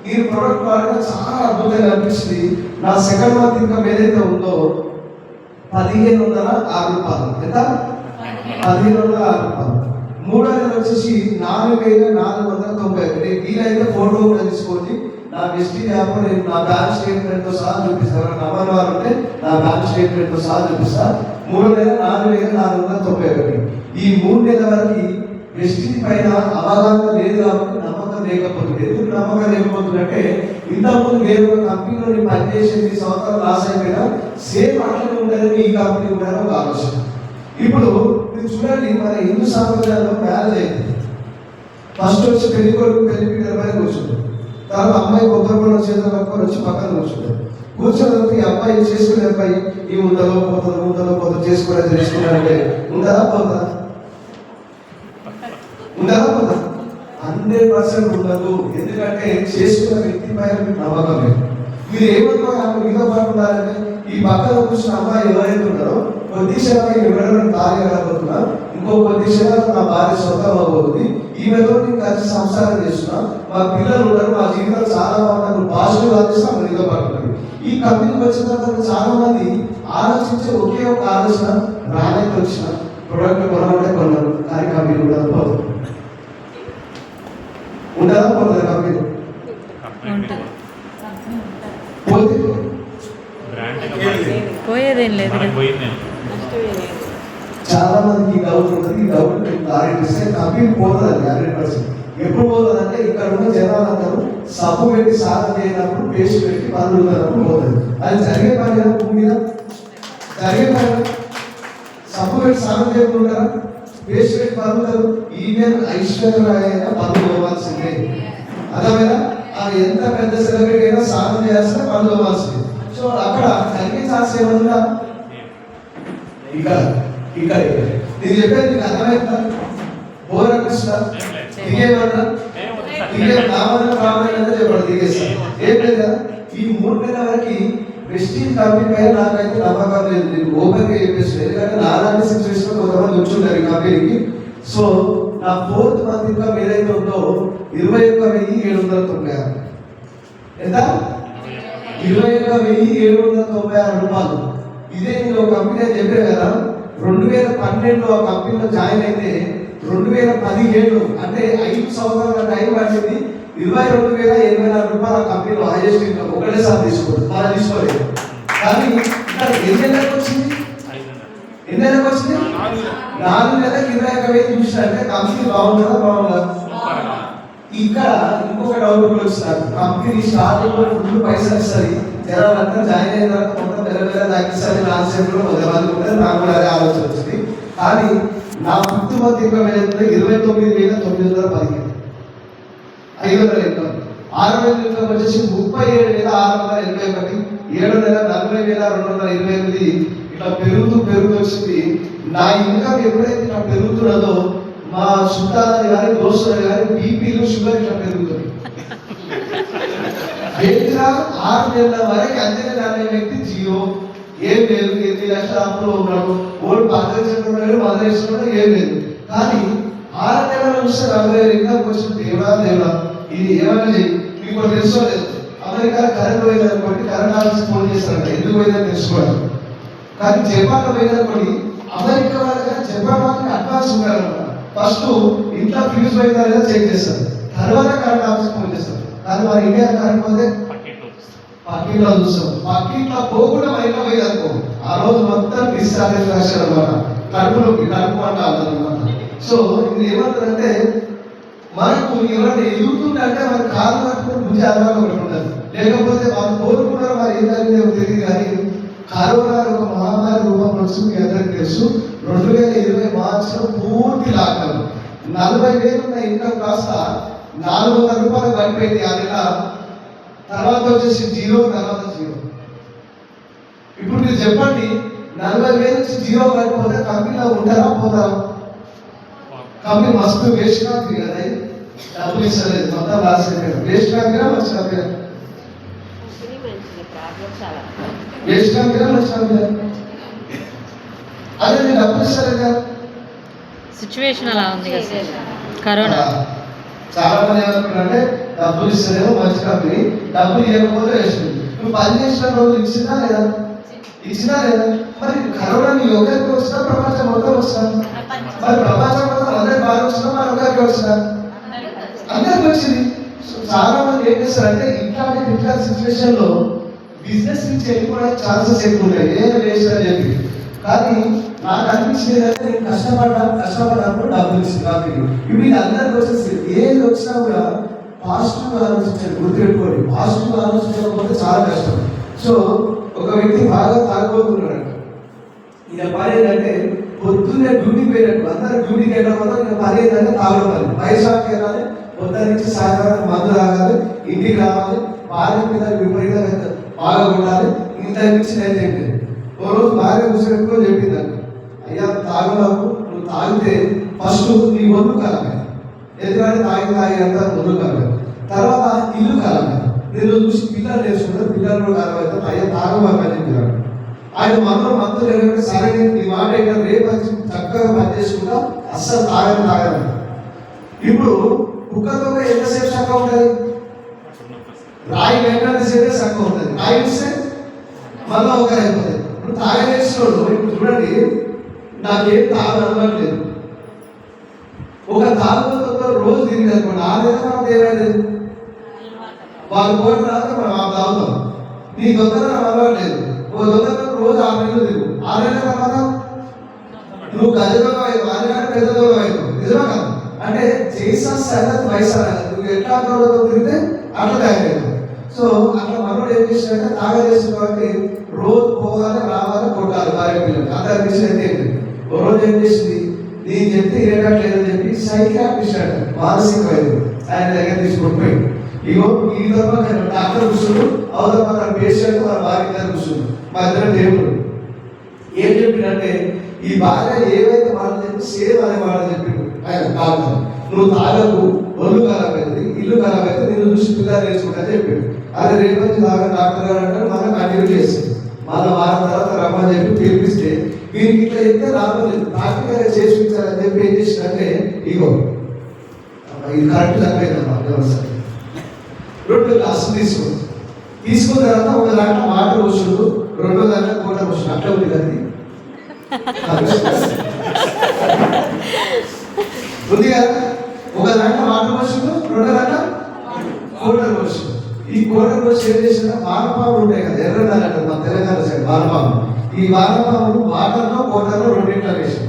ఈ ప్రోడక్ట్ వాడడం చాలా అద్భుతంగా అనిపిస్తుంది. నా సెకండ్ మంత్ ఇన్కమ్ ఏదైతే ఉందో 1,506 రూపాయలు. ఎంత? 1,506 రూపాయలు. మూడో నెల వచ్చేసి 4,491. వీలైతే ఫోటో కూడా తీసుకోండి, నా వెస్టీజ్ యాప్ నేను నా బ్యాంక్ స్టేట్మెంట్తో సహా చూపిస్తాను. నమ్మని వారు ఉంటే నా బ్యాంక్ స్టేట్మెంట్తో సహా చూపిస్తాను. మూడో నెల 4,491. ఈ 3 నెలల వరకు వెస్టీజ్ పైన అవగాహన లేదు కాబట్టి నమ్మకం లేకపోతుంది. ఎందుకు నమ్మకం లేకపోతుందంటే ఇంతకుముందు వేరే ఒక కంపెనీలో పనిచేసి 3 సంవత్సరాలు లాస్ అయిపోయినా సేమ్ అట్లనే ఉండాలని ఈ కంపెనీ ఉండాలని ఒక ఆలోచన. ఇప్పుడు మీరు చూడండి, మన హిందూ సాంప్రదాయంలో మ్యారేజ్ అయింది. ఫస్ట్ వచ్చి పెళ్లి కొడుకు పెళ్లి పీటల పైన కూర్చుంటారు, తర్వాత అమ్మాయి కొబ్బరికొండ చేతులు పట్టుకొని వచ్చి పక్కన కూర్చుంటారు. కూర్చోడానికి ఈ అబ్బాయి చేసుకునే అబ్బాయి ఈ ఉండలో పోతుందో చేసుకోవడం తెలుసుకున్నారంటే ఉండదా పోతా? ఉండదా పోతా? 100% ఉండదు. ఎందుకంటే చేసుకున్న వ్యక్తి పైన మీకు నమ్మకం లేదు. మీరు ఏమనుకోవాలి, మీతో పాటు ఉండాలంటే ఈ పక్కన కూర్చున్న అమ్మాయి ఎవరైతే ఉన్నారో కొద్ది క్షణాలు ఎవరైనా భార్య రాబోతున్నా, ఇంకో కొద్ది క్షణాలు నా భార్య సొంతం అవ్వబోతుంది, ఈమెతో నేను కలిసి సంసారం చేస్తున్నా, మా పిల్లలు ఉన్నారు, మా జీవితాలు చాలా బాగున్నారు, పాజిటివ్ ఆలోచన మీతో పాటు ఉంటుంది. ఈ కంపెనీకి వచ్చిన తర్వాత చాలా మంది ఆలోచించే ఒకే ఒక ఆలోచన, రానైతే వచ్చిన ప్రొడక్ట్ కొనాలంటే కొన్నారు, కానీ కంపెనీ ఉండదు పోదు. ఉండదా పోతుంది కంపెనీ? పోయేదేం లేదు. చాలా మందికి డౌట్ ఉంటుంది. ఈ డౌట్ క్లారిటీ కంపెనీ పోతుంది 100%. ఎప్పుడు పోతుంది అంటే ఇక్కడ ఉన్న జనాలు అందరూ సబ్బు పెట్టి సాధన చేయనప్పుడు, పేస్ట్ పెట్టి పనులు ఉన్నప్పుడు పోతుంది. అది జరిగే పని కదా, భూమి మీద జరిగే పని. సబ్బు పెట్టి సాధన చేయకుంటారా, పేస్ట్ పెట్టి పనులు. ఈవెన్ ఐశ్వర్య పనులు పోవాల్సిందే. అర్థమైనా? అది ఎంత పెద్ద సెలబ్రిటీ అయినా సాధన చేయాల్సిన పనులు పోవాల్సిందే. సో అక్కడ తగ్గించాల్సి ఏమన్నా ఇక్కడ ఇది చెప్పేది నీకు అర్థమైందా? బోర్ అనిపిస్తుందా? దిగేమన్నా చెప్పాడు, దిగేస్తా ఏం లేదు కదా. ఈ 3 నెలల వరకు వెస్టీజ్ కంపెనీ పైన నాకైతే నమ్మకం లేదు. నేను ఓపెన్ గా చెప్పేస్తాను, ఎందుకంటే నాలాంటి సిచ్యువేషన్ కొంతమంది వచ్చుంటారు ఈ కంపెనీకి. సో నా 4th మంత్ ఇన్కమ్ ఏదైతే ఉందో 21,796. ఎంత? 21,796 రూపాయలు. ఇదే నేను ఒక కంపెనీ అని చెప్పాను కదా, 2012లో ఆ కంపెనీలో జాయిన్ అయితే 2017 అంటే 5 సంవత్సరాల టైం పట్టింది. 22,084 రూపాయలు ఆ కంపెనీలో హైయెస్ట్ ఇన్కమ్ ఒకటేసారి తీసుకోలేదు, మనం తీసుకోలేదు. కానీ ఇక్కడ ఎన్ని నెలలకు వచ్చింది? 4 నెలలకు 21,000 చూసినట్టే కంపెనీ బాగుందా? ఇక్కడ ఇంకొక డౌట్ కూడా వచ్చినారు. కంపెనీ స్టార్టింగ్ లో ఫుల్ పైసలు ఇస్తుంది, జనాలంతా జాయిన్ అయిన తర్వాత మొత్తం నెల తగ్గిస్తుంది, కాన్సెప్ట్ లో కొంతమంది ఉంటారు. నాకు కూడా అదే ఆలోచన వచ్చింది. కానీ నా 5th మంత్ ఇన్కమ్ ఏదైతే 29,915, 500 ఇన్కమ్. 6 నెలల ఇన్కమ్ వచ్చేసి 37,681, 7 నెలల 40,228. ఇట్లా పెరుగుతూ వచ్చింది. నా ఇన్కమ్ ఎప్పుడైతే ఇట్లా పెరుగుతున్నదో మా చుట్టాలని కానీ దోస్తులు కానీ బీపీలు షుగర్ ఇట్లా పెరుగుతుంది. 6 నెలల వరకు అంజనే అనే వ్యక్తి జీరో, ఏం లేదు, 8 లక్షల అప్పులో ఉన్నాడు, ఓల్డ్ పక్కన మదరేస్తున్నాడు, ఏం లేదు. కానీ 6 నెలల నుంచి 40,000 ఇన్కమ్ వచ్చిన దేవుడా ఇది ఏమైనా చేయి. మీకు తెలుసుకోలేదు, అమెరికా కరెంట్ పోయిందనుకోండి, కరెంట్ ఆఫీస్ ఫోన్ చేస్తారంట, ఎందుకు పోయిందని తెలుసుకోవాలి. కానీ జపాన్ పోయిందనుకోండి, అమెరికా వాళ్ళ చెప్పడం వాళ్ళకి అడ్వాన్స్ ఉంటారన్నమాట. ఫస్ట్ ఇంట్లో ఫ్యూజ్ పోయిందా లేదా చెక్ చేస్తారు, తర్వాత కరెంట్ ఆఫీస్ ఫోన్ చేస్తారు. కానీ మరి ఇండియా కరెంట్ పోతే పక్కింట్లో చూస్తాం. పక్కింట్లో పోకుండా మా ఇంట్లో పోయి అనుకో, ఆ రోజు మొత్తం డిస్సాటిస్ఫాక్షన్ అనమాట. కడుపు అంటారనమాట. సో ఇది ఏమంటారంటే, మనకు ఎవరైనా ఎదుగుతుంటే అంటే మన కాలు కట్టుకుని ముందు అలవాటు ఒకటి ఉండదు, లేకపోతే వాళ్ళు కోరుకున్నారు మరి ఏం జరిగిందో తెలియదు. కానీ కరోనా ఒక మహమ్మారి రూపంలో వచ్చి మీ అందరికీ తెలుసు. 2020 మార్చిలో పూర్తి లాక్డౌన్. 40,000 ఉన్న ఇన్కమ్ కాస్త 400 రూపాయలు పడిపోయింది ఆ నెల. తర్వాత వచ్చేసి 0, తర్వాత 0. ఇప్పుడు మీరు చెప్పండి, 40,000 నుంచి 0 పడిపోతే కంపెనీలో ఉంటారా పోతారా? కంపెనీ మస్తు వేస్ట్ కంపెనీ కదా, డబ్బులు ఇస్తలేదు, మొత్తం లాస్ అయిపోయారు. వేస్ట్ కంపెనీ మంచి కంపెనీ, వేస్ట్ కంపెనీ మంచి కంపెనీ. అదే నేను డబ్బులు ఇస్తలేదు కదా. సిచ్యువేషన్ అలా ఉంది కదా సార్, కరోనా. చాలా మంది ఏమనుకుంటారంటే డబ్బులు ఇస్తలేమో మంచి కంపెనీ, డబ్బులు ఇవ్వకపోతే వేస్ట్. నువ్వు పని చేసిన రోజు ఇచ్చినా లేదా? ఇచ్చినా లేదా? మరి కరోనా నీ ఒకరికి వచ్చినా ప్రపంచం మొత్తం వచ్చినా? మరి ప్రపంచం మొత్తం అందరికి బాగా వచ్చినా మరి ఒకరికి వచ్చినా? అందరికి వచ్చింది. చాలా మంది ఏం చేస్తారంటే ఇట్లాంటి సిచ్యువేషన్ లో బిజినెస్ నుంచి వెళ్ళిపోవడానికి ఛాన్సెస్ ఎక్కువ ఉంటాయి, ఏ వేస్ట్ అని చెప్పి. కానీ నాకు అనిపించింది అంటే నేను కష్టపడ్డప్పుడు డబ్బులు ఇస్తుంది కంపెనీ. ఇప్పుడు ఇది అందరికి వచ్చేసి ఏది వచ్చినా కూడా పాజిటివ్గా ఆలోచించండి, గుర్తుపెట్టుకోండి. పాజిటివ్గా ఆలోచించకపోతే చాలా కష్టం. సో ఒక వ్యక్తి బాగా తాగబోతున్నాడు. ఈయన పని ఏంటంటే పొద్దున్నే డ్యూటీకి పోయినట్టు, అందరూ డ్యూటీకి వెళ్ళడం వల్ల ఈయన పని ఏంటంటే తాగడం. బయటకి వెళ్ళాలి, పొద్దున్న నుంచి సాయంత్రం మందు తాగాలి, ఇంటికి రావాలి, భార్య మీద విపరీతంగా బాగా కొట్టాలి. ఇంత నుంచి నేను ఓ రోజు భార్య కూర్చోబెట్టుకొని చెప్పింది నాకు, అయ్యా తాగలేవు, నువ్వు తాగితే ఫస్ట్ నీ ఒళ్ళు కలగాలి. ఎందుకంటే తాగి అంతా ఒళ్ళు కలగాలి, తర్వాత ఇల్లు కలగాలి. నేను చూసి పిల్లలు నేర్చుకుంటారు, పిల్లలు కూడా కలగవుతారు. అయ్యా తాగమని చెప్పినాడు. ఆయన మనలో మందులు ఏంటంటే సరే నీ మాట ఏంటంటే రేపు చక్కగా పని చేసుకుంటా, అస్సలు తాగని. ఇప్పుడు కుక్కతో ఎంతసేపు చక్కగా ఉంటుంది? రాయి వెంటనే చక్కగా ఉంటుంది, రాయి ఇస్తే మళ్ళీ ఒకరు అయిపోతుంది. ఇప్పుడు తాగలేసినోడు ఇప్పుడు చూడండి, నాకేం తాగడం లేదు. ఒక తాగుతో రోజు తిరిగి అనుకోండి, ఆ నెల మనం ఏమైంది వాళ్ళు కోరిన తర్వాత మనం ఆ తాగుతాం. నీ దొంగతనం అలవాటు లేదు, ఒక దొంగతనం రోజు 6 నెలలు తిరుగు, 6 నెలల తర్వాత నువ్వు గజలో అయ్యావు, 6 నెలలు పెద్ద దొంగ అయ్యావు. నిజమా కదా? అంటే చేసా సంగతి వయసు నువ్వు ఎట్లా దొంగతో తిరిగితే అట్లా తయారయ్యావు. సో అట్లా మనోడు ఏం చేసినట్టే తాగలేసిన కాబట్టి రోజు పోగానే రావాలి, కొట్టాలి భార్య పిల్లలు. అంత విషయం ఏంటి? ఒక రోజు ఏం చేసింది, నేను చెప్తే ఏడట్లేదని చెప్పి సైకియాట్రిస్ట్ అంట, మానసిక వైద్యుడు, ఆయన దగ్గర తీసుకొని ఇగో ఈ తర్వాత డాక్టర్ కూర్చున్నాడు, అవతల పక్కన పేషెంట్ మన భార్య దగ్గర కూర్చున్నాడు, మా ఇద్దరు దేవుడు. ఏం చెప్పిందంటే ఈ భార్య ఏవైతే మాటలు చెప్పి సేమ్ అనే మాటలు చెప్పిండు ఆయన డాక్టర్. నువ్వు తాగకు, ఒళ్ళు ఖరాబ్ అవుతుంది, ఇల్లు ఖరాబ్ అయితే నిన్ను చూసి పిల్లలు నేర్చుకుంటా చెప్పిండు. అదే రేపు నుంచి తాగా డాక్టర్ గారు అంటే మనం కంటిన్యూ చేస్తుంది. మళ్ళీ వారం తర్వాత రమ్మని చెప్పి పిలిపిస్తే వీరికి ఇట్లా చెప్తే రాబోదు ప్రాక్టికల్గా చేసి చూపించాలని చెప్పి ఏం చేసిందంటే ఇగో ఇది కరెక్ట్ చదివేదమ్మా వ్యవస్థ. 2 గ్లాసులు తీసుకున్న తర్వాత ఒక దాంట్లో వాటర్ పోసుడు, 2వ దాంట్లో కోటర్ పోసుడు, అట్లా ఉంది కదా ఉంది కదా. ఒక దాంట్లో వాటర్ పోసుడు, 2వ దాంట్లో కోటర్ పోసుడు. ఈ కోటర్ పోసి ఏం చేసిన వానపాములు ఉంటాయి కదా, ఎర్రదాని అంటారు మన తెలంగాణ సైడ్ వానపాములు. ఈ వానపాములు వాటర్లో కోటర్లో 2 వేసి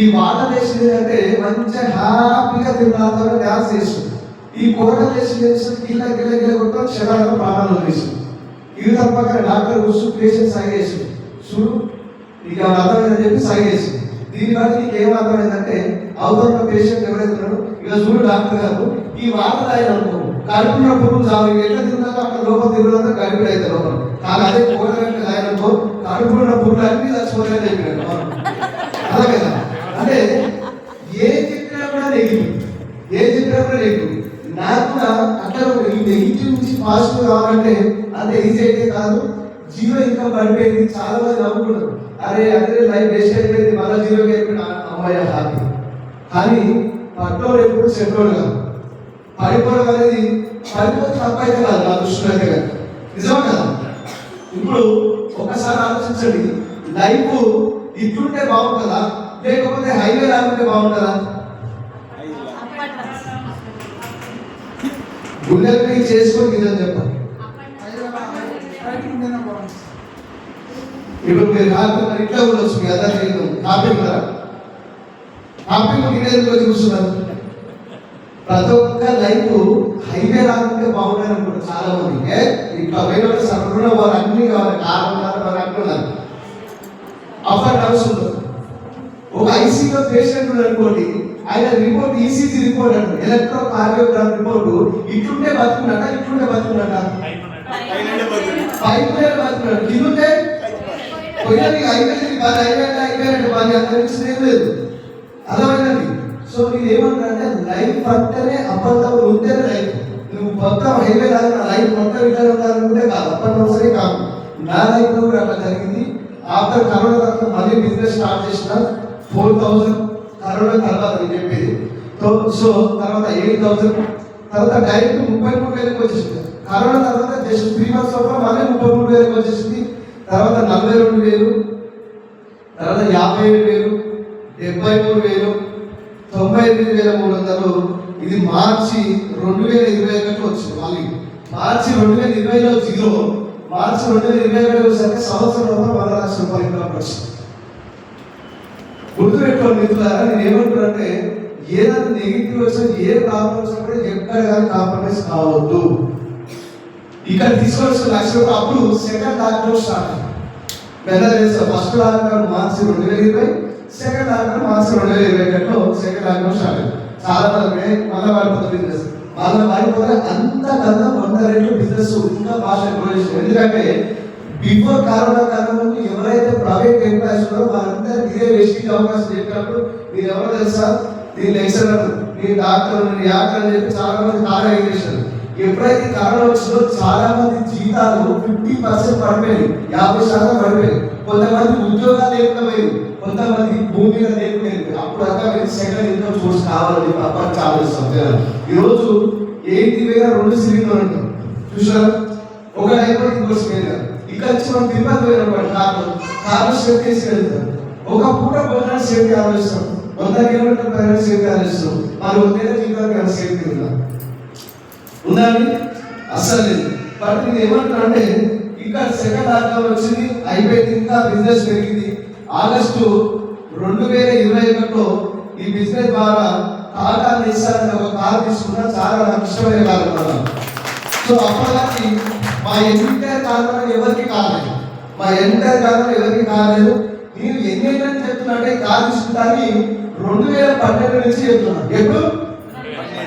ఈ వాటర్ వేసింది అంటే మంచిగా హ్యాపీగా తిరుగుతారు, డ్యాన్స్ చేస్తుంది. ఈ కోటలు వేసి గిల్ల కొట్టుకొని శరీరంలో ప్రాణాలు వదిలేస్తుంది. ఇవి తప్పక డాక్టర్ కూర్చు పేషెంట్ సాగేసి చూడు నీకు ఏమైనా అర్థమైందని చెప్పి సాగేసింది. దీని బట్టి నీకు ఏం అర్థమైందంటే అవతల పేషెంట్ ఎవరైతే ఉన్నాడో ఇక చూడు డాక్టర్ గారు ఈ వాటర్ తాగిన అనుకో కడుపులో పురుగులు చాలు, ఎట్లా తిరుగుతారో అక్కడ లోపల తిరుగుతుందో గడిపిడు అయితే లోపల. కానీ అదే కోటగంట తాగిననుకో కడుపులో పురుగులు అన్ని చచ్చిపోతాయని చెప్పినాడు. అదే కదా, అంటే ఏ చెప్పినా కూడా నెగిటివ్, ఏ చెప్పినా కూడా నెగిటివ్. నాకు కూడా అట్లా ఈ నెగిటివ్ నుంచి పాజిటివ్ కావాలంటే అంత ఈజీ అయితే కాదు. 0 ఇన్కమ్ పడిపోయింది, చాలా మంది నవ్వుకున్నారు, అరే అదే లైఫ్ వేస్ట్ అయిపోయింది, మళ్ళీ 0కి అయిపోయింది, అమ్మాయి హ్యాపీ. కానీ పట్టోడు ఎప్పుడు సెంట్రోడ్ కాదు, పడిపోవడం అనేది పడిపోతే తప్పైతే కాదు నా దృష్టిలో అయితే కదా. నిజమా కదా? ఇప్పుడు ఒకసారి ఆలోచించండి, లైఫ్ ఇట్లుంటే బాగుంటుందా, లేకపోతే హైవే రాకుంటే బాగుంటుందా? గుండెలకి చేసుకొని ఇదని చెప్పండి. ఇప్పుడు మీరు కాకుండా ఇట్లా కూడా వచ్చు, మీ అందరూ తెలియదు. కాపీ గిన్నెలో చూస్తున్నారు. ప్రతి ఒక్క లైఫ్ హైవే రాకుంటే బాగుంటుంది అనుకుంటారు చాలా మంది. ఇట్లా పోయిన సరఫరా వారు అన్ని కావాలి, కారు ఉన్నారు, వారు అన్ని ఉన్నారు. అప్ అండ్ డౌన్స్ ఉంటుంది. ఒక ఐసీలో పేషెంట్ అనుకోండి, ఆయన రిపోర్ట్ ఈసీజీ రిపోర్ట్ అంటే ఎలక్ట్రోకార్డియోగ్రామ్ రిపోర్ట్ ఇట్లుంటే బతుకున్నట, ఇట్లుంటే బతుకున్నట, పైపు బతుకున్నాడు, కిందుంటే పోయినది అయిపోయింది బాగా, అయిపోయినట్టు బాగా, అంత ఏం లేదు. అర్థమైందండి? సో మీరు ఏమంటారంటే లైఫ్ అంటేనే అబద్ధం ఉంటేనే లైఫ్. నువ్వు మొత్తం హైవే లాగా లైఫ్ మొత్తం ఇట్లా ఉండాలనుకుంటే కాదు, అప్పటి కాదు. నా లైఫ్ లో కూడా అట్లా జరిగింది. ఆఫ్టర్ కరోనా తర్వాత మళ్ళీ బిజినెస్ స్టార్ట్ చేసిన 4,000 కరోనా తర్వాత నేను చెప్పేది. సో తర్వాత 8,000 తర్వాత డైరెక్ట్ 33,000 వచ్చేసింది. కరోనా తర్వాత జస్ట్ 3 months లోపల మళ్ళీ 33,000 వచ్చేసింది. తర్వాత 42,000, తర్వాత 57,000, 73,000, 98,300. ఇది మార్చి 2021 వచ్చింది. మళ్ళీ మార్చి 2020లో 0, మార్చి 2021 వచ్చేసరికి సంవత్సరం లోపల 100 లక్షల రూపాయలు ఇన్కమ్ వచ్చింది. గుర్తుపెట్టుకోండి మిత్రులారా, నేను ఏమంటున్నానంటే ఏదైనా నెగిటివ్ వచ్చినా, ఏ ప్రాబ్లం వచ్చినప్పుడు ఎక్కడ కానీ కాంప్రమైజ్ కావద్దు. ఇక్కడ తీసుకొచ్చిన 1 లక్ష రూపాయలు అప్పుడు సెకండ్ లాక్డౌన్ స్టార్ట్ అయింది. పెద్ద చేస్తాం. ఫస్ట్ లాక్డౌన్ మార్చి 2020, సెకండ్ లాక్డౌన్ మార్చి 2021లో సెకండ్ లాక్డౌన్ స్టార్ట్ అయింది. చాలా మంది మళ్ళీ వాడిపోతే బిజినెస్, మళ్ళీ వాడిపోతే అంతకన్నా 100 రెట్లు బిజినెస్ ఇంకా భాష గ్రో చేసింది. ఎందుకంటే బిఫోర్ కరోనా కన్నా ముందు ఎవరైతే ప్రైవేట్ ఎంప్లాయీస్ ఉన్నారో వాళ్ళందరూ ఇదే వేస్టింగ్ అవకాశం చెప్పినప్పుడు మీరు ఎవరో తెలుసా, నేను లెక్చరర్, నేను డాక్టర్, నేను యాక్టర్ అని చెప్పి చాలా మంది కార్యం చేశారు. ఎప్పుడైతే కరోనా వచ్చిందో చాలా మంది జీతాలు 50% పడిపోయింది, 50% పడిపోయింది. కొంతమంది ఉద్యోగాలు లేకుండా పోయింది, కొంతమంది భూమిగా లేకపోయింది. అప్పుడు అంతా సెకండ్ ఇన్కమ్ సోర్స్ కావాలని అప్పటి చాలా ఇస్తాం. ఈరోజు 8,000 సిలిండర్ ఉంటాం చూసారా, ఒక అయిపోయి ఇంకో సిలిండర్. ఇక్కడ వచ్చి మనం తిరుపతి పోయినప్పుడు కార్లు సేఫ్ చేసి వెళ్తాం. ఒక పూట భోజనాలు సేఫ్టీ ఆలోచిస్తాం, 100 కిలోమీటర్ల ప్రయాణం సేఫ్టీ ఆలోచిస్తాం. మనం 1 జీవితానికి సేఫ్టీ ఉందా? ఉందండి? అస్సలు లేదు. బట్ నేను ఏమంటున్నా అంటే ఇక్కడ సెకండ్ లాక్డౌన్ వచ్చింది, అయిపోయింది, ఇంకా బిజినెస్ పెరిగింది. ఆగస్టు 2021లో ఈ బిజినెస్ ద్వారా టాటా నిస్సాన్ ఒక కార్ తీసుకున్నా, చాలా నాకు ఇష్టమైన కారు కదా. సో అప్పటికి మా ఎంటైర్ కాలంలో ఎవరికి కాలేదు, మా ఎంటైర్ కాలంలో ఎవరికి కాలేదు. నేను ఎన్ని చెప్తున్నా కార్ తీసుకుంటానికి 2012 నుంచి చెప్తున్నా. ఎప్పుడు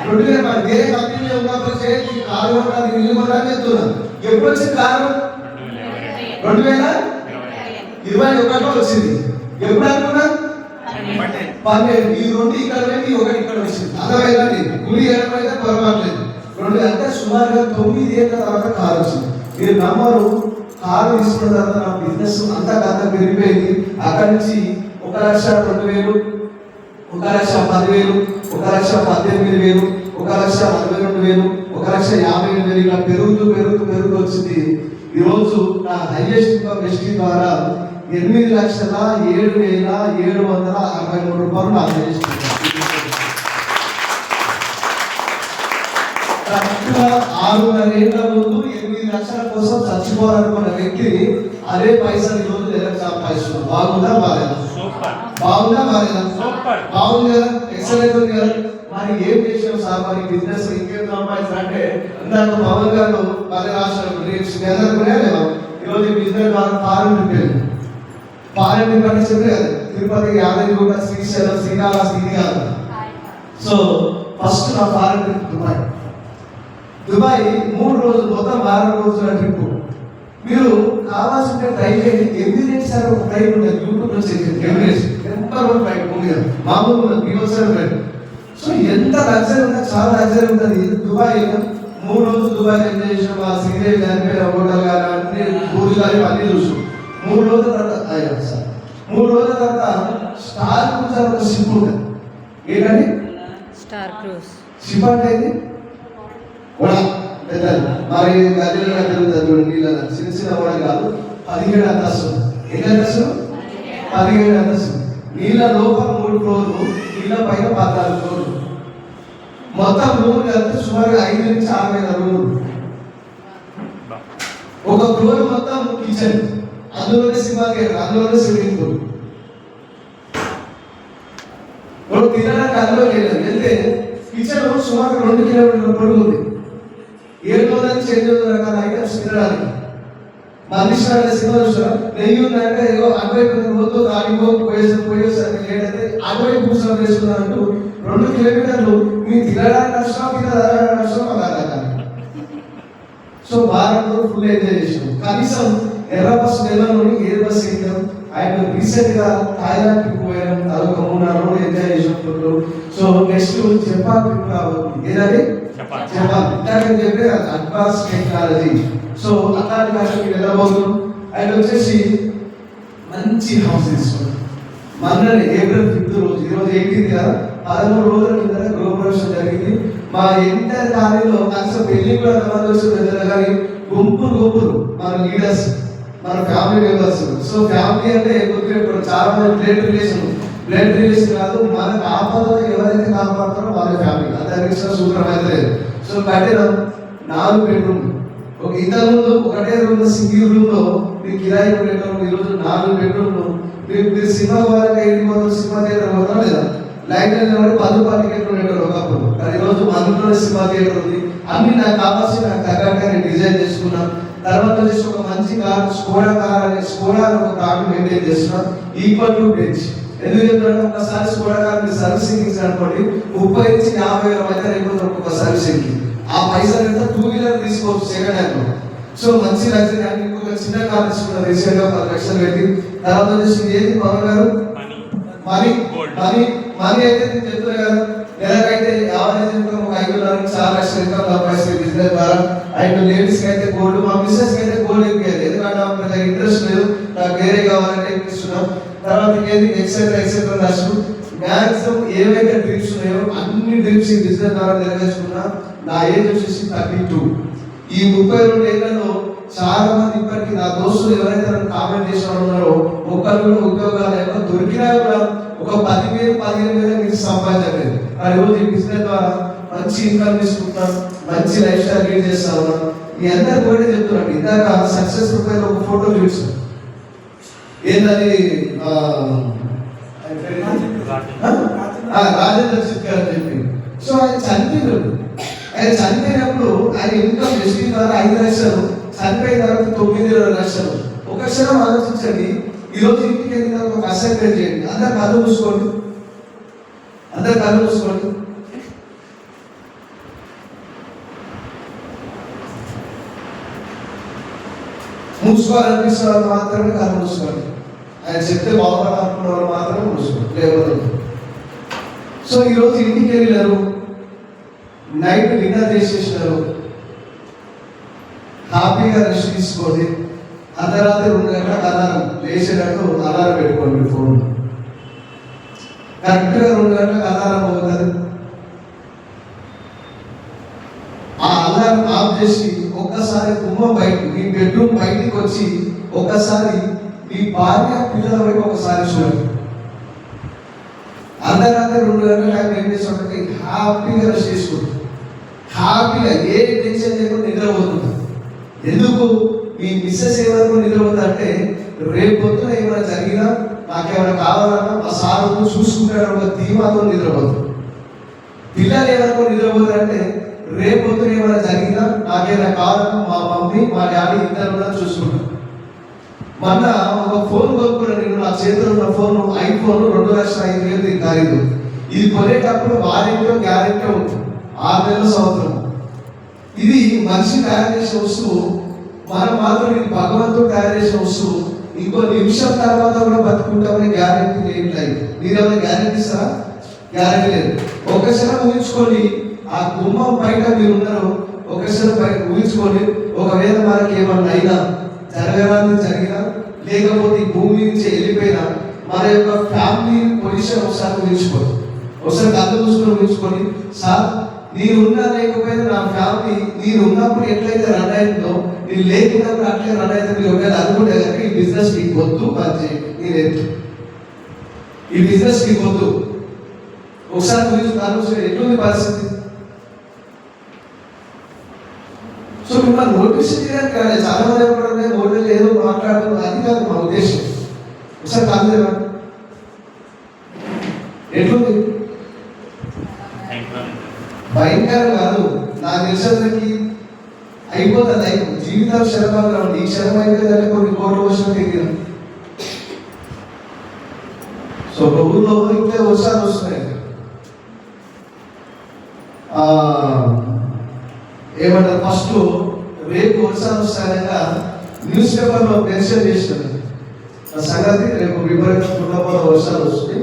2012 వేరే కంపెనీలో ఉన్నప్పుడు చేసి కారు కొనాలి, ఇల్లు కొనాలని చెప్తున్నా. ఎప్పుడు వచ్చింది కారు? 2021లో వచ్చింది. ఎప్పుడు అనుకున్నా? 12. ఈ 2 ఇక్కడ వెళ్ళి 1 ఇక్కడ వచ్చింది. అర్థమైందండి? గుడి ఏడమైతే పొరపాట్లేదు. 2 అంటే సుమారుగా 9 ఏళ్ళ తర్వాత కారు వచ్చింది. మీరు నమ్మరు, కారు తీసుకున్న తర్వాత నా బిజినెస్ అంతకంత పెరిగిపోయింది. అక్కడి నుంచి 1,02,000, 1,10,000, 1,18,000, 1,42,000, 1,58,000 ఇలా పెరుగుతూ వచ్చింది. ఈరోజు నా హైయెస్ట్ ఇన్కమ్ ఎస్టీ ద్వారా 8,07,763 రూపాయలు నా హైయెస్ట్. కరెక్ట్గా 6.5 ఏళ్ల ముందు 8 లక్షల కోసం చచ్చిపోవాలనుకున్న వ్యక్తి అదే పైసలు ఈరోజు సంపాదిస్తున్నాడు. బాగుందా బాలేదా? బాగుందా బాలేదా? బాగుంది కదా, ఎక్సలెంట్ ఉంది కదా. మరి ఏం చేసాం సార్, మరి బిజినెస్ ఇంకేం సంపాదించారు అంటే ఇందాక పవన్ గారు పది రాష్ట్రాలు ఈరోజు బిజినెస్ ద్వారా ఫారెన్ ట్రిప్ అంటే చెప్పే కదా, తిరుపతి, యాదగిరిగుట్ట, శ్రీశైలం, శ్రీకాళహస్తి ఇది కాదు. సో ఫస్ట్ నా ఫారెన్ ట్రిప్ దుబాయ్ 3 రోజులు, మొత్తం 12 రోజుల ట్రిప్. మీరు కావాల్సింటే ట్రై చేయండి. ఎమిరేట్స్ అని ఒక ఫ్లైట్ ఉంటుంది, యూట్యూబ్ లో చెక్ చేయండి. ఎమిరేట్స్ ఎంత రోజు ఫ్లైట్ ఉంది కదా, మామూలు ఫ్లైట్. సో ఎంత లగ్జరీ ఉంటే చాలా లగ్జరీ ఉంటుంది. దుబాయ్ 3 రోజులు దుబాయ్ ఎంజాయ్ చేసిన మా శ్రీదేవి గారి హోటల్ గారు అన్ని బూర్జ్ గారి అన్ని చూసాం. 3 రోజుల తర్వాత 3 రోజుల తర్వాత స్టార్ క్రూజ్ అని ఒక షిప్ ఉంటుంది. ఏంటండి స్టార్ క్రూజ్ షిప్ అంటే మరి గదిలో జరుగుతుంది చిన్న చిన్న కూడా కాదు. 17 అంతస్తులు. ఎన్ని అంతస్తులు? 17 అంతస్తులు. నీళ్ళ లోపల 3 ఫ్లోర్లు, నీళ్ళ పైన 14 ఫ్లోర్లు. మొత్తం రూమ్ కలిపి సుమారుగా 5 నుంచి 6 వేల రూములు. ఒక ఫ్లోర్ మొత్తం కిచెన్, అందులోనే సినిమా థియేటర్, అందులోనే స్విమ్మింగ్ పూల్. ఇప్పుడు తినడానికి అందులోకి వెళ్తే కిచెన్ సుమారు 2 కిలోమీటర్ల పొడుగు ఉంది. 700 నుంచి 800 రకాల ఐటమ్స్ తినడానికి. మనిషి సినిమా చూసారా, నెయ్యి ఉందంటే ఏదో అటువైపు రోజు ఆడిపో పోయేసరికి లేదంటే అటువైపు కూర్చొని వేసుకున్నారంటూ 2 కిలోమీటర్లు మీ తినడానికి నష్టం, తినడానికి నష్టం అలా. సో భారత్లో ఫుల్ ఎంజాయ్ చేసాం. కనీసం ఎర్ర బస్ నెలలోని ఎయిర్ బస్ ఎక్కాం. ఆయన రీసెంట్ గా థాయిలాండ్ ట్రిప్ పోయాం. అదొక 3-4 రోజులు ఎంజాయ్ చేసినప్పుడు. సో నెక్స్ట్ జపాన్ ట్రిప్ రాబోతుంది. ఏదండి? జపాన్. ఇందాకని చెప్పి అడ్వాన్స్ టెక్నాలజీ. సో అట్లాంటి భాషకి వెళ్ళబోతున్నాం. ఆయన వచ్చేసి మంచి హౌస్ తీసుకున్నాం. మొన్ననే ఏప్రిల్ 5th రోజు, ఈరోజు 18th కదా, 13 రోజుల కింద గృహప్రవేశం జరిగింది. మా ఎంటర్ కాలనీలో కనీసం పెళ్లి కూడా ఎంతమంది వస్తుంది కానీ గుంపులు మన లీడర్స్, మన ఫ్యామిలీ మెంబర్స్. సో ఫ్యామిలీ అంటే గుర్తుపెట్టుకోండి, చాలా మంది బ్లడ్ రిలేషన్ కాదు, మనకు ఆపదలో ఎవరైతే కాపాడుతారో వాళ్ళ ఫ్యామిలీ. అందరికి సూత్రం అయితే లేదు. సో కట్టిన 4 బెడ్రూమ్. ఒక ఇంతకుముందు ఒకటే రూమ్, సింగిల్ రూమ్ లో మీకు కిరాయి ఉండేటప్పుడు ఈరోజు 4 బెడ్రూమ్లు. మీరు సినిమా వాళ్ళకి 8 సినిమా థియేటర్ పోతారా లేదా? లైట్ నిలబడి 10 రూపాయల టికెట్లు ఉండేవాడు ఒకప్పుడు. కానీ ఈరోజు మనలోనే సినిమా థియేటర్ ఉంది. అన్ని నాకు కావాల్సి నాకు తగ్గట్టుగా నేను డిజైన్ చేసుకున్నాను. తర్వాత వచ్చేసి ఒక మంచి కార్, స్కోడా ఒక కార్ మెయింటైన్ చేస్తున్నాను. Equal to bench. ఎందుకు చెప్తాను, ఒకసారి స్కోడా కార్ మీరు సర్వీసింగ్ అనుకోండి 30 నుంచి 50 వేల మధ్య అయిపోతుంది ఒక్కొక్క సర్వీసింగ్. ఆ పైసలు ఎంత 2 వీలర్ తీసుకోవచ్చు సెకండ్ హ్యాండ్ లో. సో మంచి లగ్జరీ. అండ్ ఇంకొక చిన్న కార్ తీసుకున్నారు రీసెంట్ గా 10 లక్షలు పెట్టి. తర్వాత వచ్చేసి ఏది పవన్ గారు, మనీ అయితే నేను చెప్తున్నా కదా, నెలకైతే యావరేజ్ ఇన్కమ్ ఒక 5,00,000 నుంచి 6 లక్షల ఇన్కమ్ సంపాదిస్తుంది బిజినెస్ ద్వారా. అండ్ లేడీస్ కి అయితే గోల్డ్, మా మిస్సెస్ కి అయితే గోల్డ్ ఎక్కేది. ఎందుకంటే నాకు ఇంట్రెస్ట్ లేదు, నాకు వేరే కావాలంటే ఇస్తున్నాం. తర్వాత ఏది ఎక్సెట్రా నష్టం. మ్యాక్సిమం ఏవైతే డ్రీమ్స్ ఉన్నాయో అన్ని డ్రీమ్స్ ఈ బిజినెస్ ద్వారా నెరవేర్చుకున్నా. నా ఏజ్ వచ్చేసి 32. ఈ 32 ఏళ్లలో చాలా మంది ఇప్పటికీ నా దోస్తులు ఎవరైతే కామెంట్ చేసిన ఉన్నారో ఒక్కరు కూడా ఉద్యోగాలు ఏమో దొరికినా కూడా ఒక 10,000 15,000 నుంచి సంపాదించలేదు. ఆ రోజు ఈ బిజినెస్ ద్వారా మంచి ఇన్కమ్ తీసుకుంటున్నాను, మంచి లైఫ్ స్టైల్ లీడ్ చేస్తా ఉన్నాను. మీ అందరు కూడా చెప్తున్నాను. ఇందాక సక్సెస్ రూపాయలు ఒక ఫోటో చూసాను. ఏంటది, రాజేంద్ర సిక్కర్ అని చెప్పి. సో ఆయన చనిపోయినప్పుడు ఆయన ఇన్కమ్ ఎస్టీ ద్వారా 5 లక్షలు, చనిపోయిన తర్వాత 9 లక్షలు. ఒక క్షణం ఆలోచించండి. ఈరోజు ఇంటికి వెళ్ళిన ఒక అసైన్మెంట్ చేయండి. అందరు కళ్ళు మూసుకోండి. మూసుకోవాలనిపిస్తున్న వాళ్ళు మాత్రమే కళ్ళు మూసుకోండి. ఆయన చెప్తే బాగుపడాలనుకున్న వాళ్ళు మాత్రమే మూసుకోండి, లేకపోతే. సో ఈరోజు ఇంటికి వెళ్ళినారు, నైట్ డిన్నర్ చేసేసినారు, హ్యాపీగా రెస్ట్ తీసుకోండి. అర్ధరాత్రి 2 గంటలకు అలారం లేచేటట్టు అలారం పెట్టుకోండి. ఫోన్ కరెక్ట్గా 2 గంటలకు అలారం అవుతుంది. ఆ అలారం ఆఫ్ చేసి ఒక్కసారి మీ బెడ్రూమ్ బయటికి వచ్చి ఒక్కసారి మీ భార్య పిల్లల వైపు ఒకసారి చూడండి. అర్ధరాత్రి 2 గంటలకు ఆయన ఏం చేస్తుంటే హ్యాపీగా రెస్ట్ చేసుకుంటుంది. హ్యాపీగా ఏ టెన్షన్ లేకుండా నిద్రపోతుంది. ఎందుకు? మీ మిస్సెస్ ఏమనుకో నిద్రపోతుంది అంటే రేపు పొద్దున ఏమైనా జరిగినా, నాకేమైనా కావాలన్నా మా సార్ చూసుకుంటాడు ఒక ధీమాతో నిద్రపోతుంది. పిల్లలు ఏమనుకో నిద్రపోతారు అంటే రేపు పొద్దున ఏమైనా జరిగినా, నాకేమైనా కావాలన్నా మా మమ్మీ మా డాడీ ఇద్దరు చూసుకుంటారు. మొన్న ఒక ఫోన్ కొనుక్కున్నాను నేను. నా చేతిలో ఉన్న ఫోన్ ఐఫోన్ 2,05,000 ఖరీదు. ఇది కొనేటప్పుడు వారంటీ గ్యారెంటీ ఉంటుంది, 6 నెలల సంవత్సరం. ఇది మనిషి తయారు చేసిన వస్తువు. మనం మాత్రం ఇది భగవంతుడు తయారు చేసిన వస్తువు. ఇంకో నిమిషం తర్వాత కూడా బతుకుంటామని గ్యారెంటీ లేదు. లైఫ్ మీరేమైనా గ్యారెంటీ ఇస్తారా? గ్యారెంటీ లేదు. ఒకసారి ఊహించుకోండి, ఆ గుమ్మం బయట మీరు ఉన్నారు. ఒకసారి బయట ఊహించుకోండి, ఒకవేళ మనకి ఏమన్నా అయినా, జరిగినా, లేకపోతే ఈ భూమి నుంచి వెళ్ళిపోయినా, మన యొక్క ఫ్యామిలీ పొజిషన్ ఒకసారి ఊహించుకోండి. ఒకసారి కళ్ళు చూసుకొని ఊహించుకోండి. సార్, నేనున్నా లేకపోయినా నా ఫ్యామిలీ నేను ఉన్నప్పుడు ఎట్లయితే రన్ అయిందో, నేను లేకున్నప్పుడు అట్లే రన్ అయితే మీరు ఒకవేళ అనుకుంటే కనుక ఈ బిజినెస్ మీకు వద్దు, పని చేయండి. నేను ఈ బిజినెస్ నీకు వద్దు. ఒకసారి గురించి ఆలోచన ఎటువంటి పరిస్థితి. సో మిమ్మల్ని నోటీస్ చేయడానికి కానీ చాలా మంది ఎప్పుడైనా నోటీస్ ఏదో మాట్లాడుతున్నారు, అది కాదు మా ఉద్దేశం. ఒకసారి కాదు ఎట్లుంది భయంకరం కాదు. నాకు తెలిసినందుకు అయిపోతుంది, జీవితాలు శరభంగా ఉంది. ఈ శరం అయిపోయిందంటే కొన్ని కోట్ల వర్షం తెగిన. సో ఒక ఊళ్ళో ఇంకే వర్షాలు వస్తున్నాయి. ఏమంటారు, ఫస్ట్ రేపు వర్షాలు వస్తాయనగా న్యూస్ పేపర్లో మెన్షన్ చేసినారు ఆ సంగతి. రేపు విపరీతంగా వర్షాలు వస్తుంది,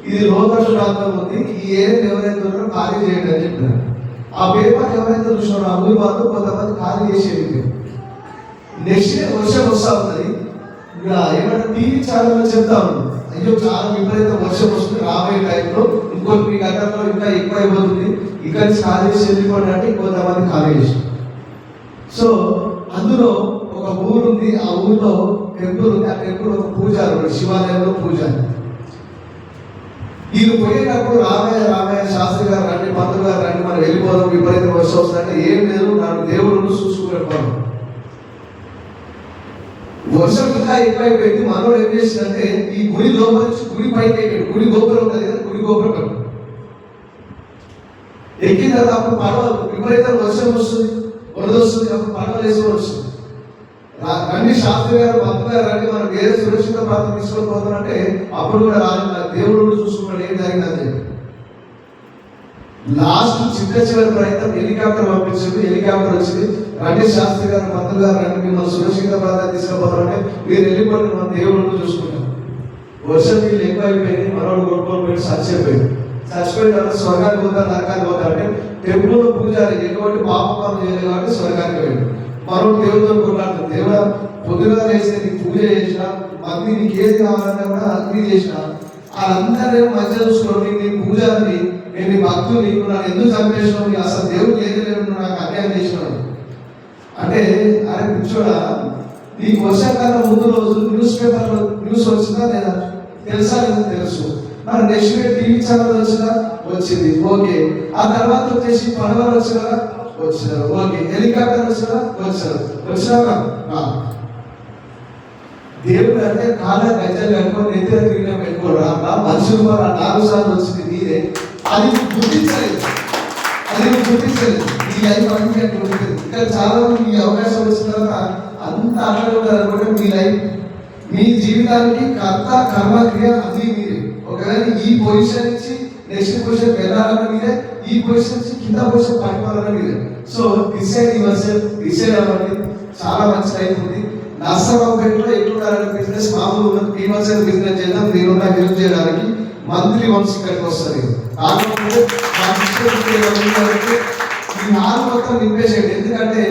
ఇది లోతట్టు ప్రాంతం ఉంది, ఈ ఏరియా ఎవరైతే ఉన్నారో ఖాళీ చేయండి అని చెప్పినారు. ఆ పేపర్ ఎవరైతే చూసినారో ఆ ఊరి వాళ్ళు కొంతమంది ఖాళీ చేసేది. నెక్స్ట్ డే వర్షం వస్తా ఉన్నది. ఏమంటే టీవీ ఛానల్లో చెప్తా ఉన్నాను, అయ్యో చాలా విపరీత వర్షం వస్తుంది, రాబోయే టైంలో ఇంకొన్ని గంటల్లో ఇంకా ఎక్కువ అయిపోతుంది, ఇక్కడ నుంచి ఖాళీ చేసి వెళ్ళిపోండి అంటే కొంతమంది ఖాళీ చేసారు. సో అందులో ఒక ఊరు ఉంది, ఆ ఊరిలో టెంపుల్ ఉంది. ఆ టెంపుల్ ఒక పూజారు, శివాలయంలో పూజారి. వీళ్ళు పోయేటప్పుడు రామయ్య శాస్త్రి గారు రండి, పంతులు గారు రండి, మనం వెళ్ళిపోదాం, విపరీత వర్షం వస్తుందంటే ఏం లేదు, నాకు దేవుడు చూసుకునేవాడు. వర్షం ఇంకా ఎక్కువైపోయింది. మనోడు ఏం చేసిందంటే ఈ గుడి లోపల నుంచి గుడి పైకి ఎక్కాడు. గుడి గోపురం ఉంటుంది కదా, గుడి గోపురం ఎక్కిన తర్వాత అప్పుడు పడవలు విపరీత వర్షం వస్తుంది, వరద వస్తుంది, అప్పుడు పడవలు వేసుకొని వస్తుంది. రండి శాస్త్రి గారు పంతులు గారు రండి, మనం వేరే సురక్షిత ప్రాంతం తీసుకొని పోతామంటే అప్పుడు కూడా రాలేదు, దేవుడు చూసుకున్నాడు ఏం జరిగిందని చెప్పి. లాస్ట్ చివరి ప్రయత్నం హెలికాప్టర్ పంపించింది. హెలికాప్టర్ వచ్చింది, రండి శాస్త్రి గారు పంతులు గారు రండి, మిమ్మల్ని సురక్షిత ప్రాంతాన్ని తీసుకుపోతామంటే మీరు వెళ్ళిపోండి, మన దేవుడు చూసుకుంటాం. వర్షం నీళ్ళు ఎక్కువ అయిపోయింది, మనోడు కొట్టుకొని పోయి చచ్చిపోయిన తర్వాత స్వర్గానికి పోతారు, నరకానికి పోతారు. అంటే టెంపుల్ పూజారి ఎటువంటి పాపకాలం చేయలేదు కాబట్టి స్వర్గానికి వెళ్ళి మనోడు దేవుడితో కొట్లాడుతుంది. దేవుడు పొద్దుగా చేస్తే నీకు పూజ చేసిన మళ్ళీ నీకు ఏది కావాలంటే కూడా అగ్ని చేసిన వాళ్ళందరూ మధ్య చూసుకోండి, నీ పూజారిని, నేను నీ భక్తులు, నీకు నన్ను ఎందుకు చంపేసినావు, అసలు దేవుడు ఏది లేదు, నాకు అన్యాయం చేసినావు అంటే అరే కూర్చోడా, నీకు వర్షాకాలం ముందు రోజు న్యూస్ పేపర్లో న్యూస్ వచ్చిందా లేదా తెలుసా లేదా తెలుసు. మరి నెక్స్ట్ డే టీవీ ఛానల్ వచ్చిందా వచ్చింది, ఓకే. ఆ తర్వాత వచ్చేసి పడవలు వచ్చినారా వచ్చినారు, ఓకే. హెలికాప్టర్ వచ్చినారా దేవుడు అంటే కాళ్ళ గజ్జలు కట్టుకొని నెత్తిన తిరిగిన పెట్టుకోరా మనుషులు మరి 4 సార్లు వచ్చింది నీరే, అది గుర్తించలేదు. ఈ లైఫ్ అంటే ఇక్కడ చాలా మంది ఈ అవకాశం వచ్చిన తర్వాత అంత అట్లా ఉంటారు అనుకుంటే మీ లైఫ్, మీ జీవితానికి కర్త కర్మ క్రియ అది మీరే. ఒకవేళ ఈ పొజిషన్ నుంచి నెక్స్ట్ పొజిషన్ వెళ్ళాలన్న మీరే, ఈ పొజిషన్ నుంచి కింద పొజిషన్ పడిపోవాలన్న మీరే. సో డిసైడ్ అవ్వండి. చాలా మంచి లైఫ్ ఉంది. నర్సరావుపేటలో ఎట్లుండాలని బిజినెస్ మామూలు ఉన్నది, ప్రీమర్సెల్ బిజినెస్ చేద్దాం, నేను హెల్ప్ చేయడానికి మంత్లీ వన్స్ ఇక్కడికి వస్తుంది. ఈ 4 మొత్తం నింపేసేయండి. ఎందుకంటే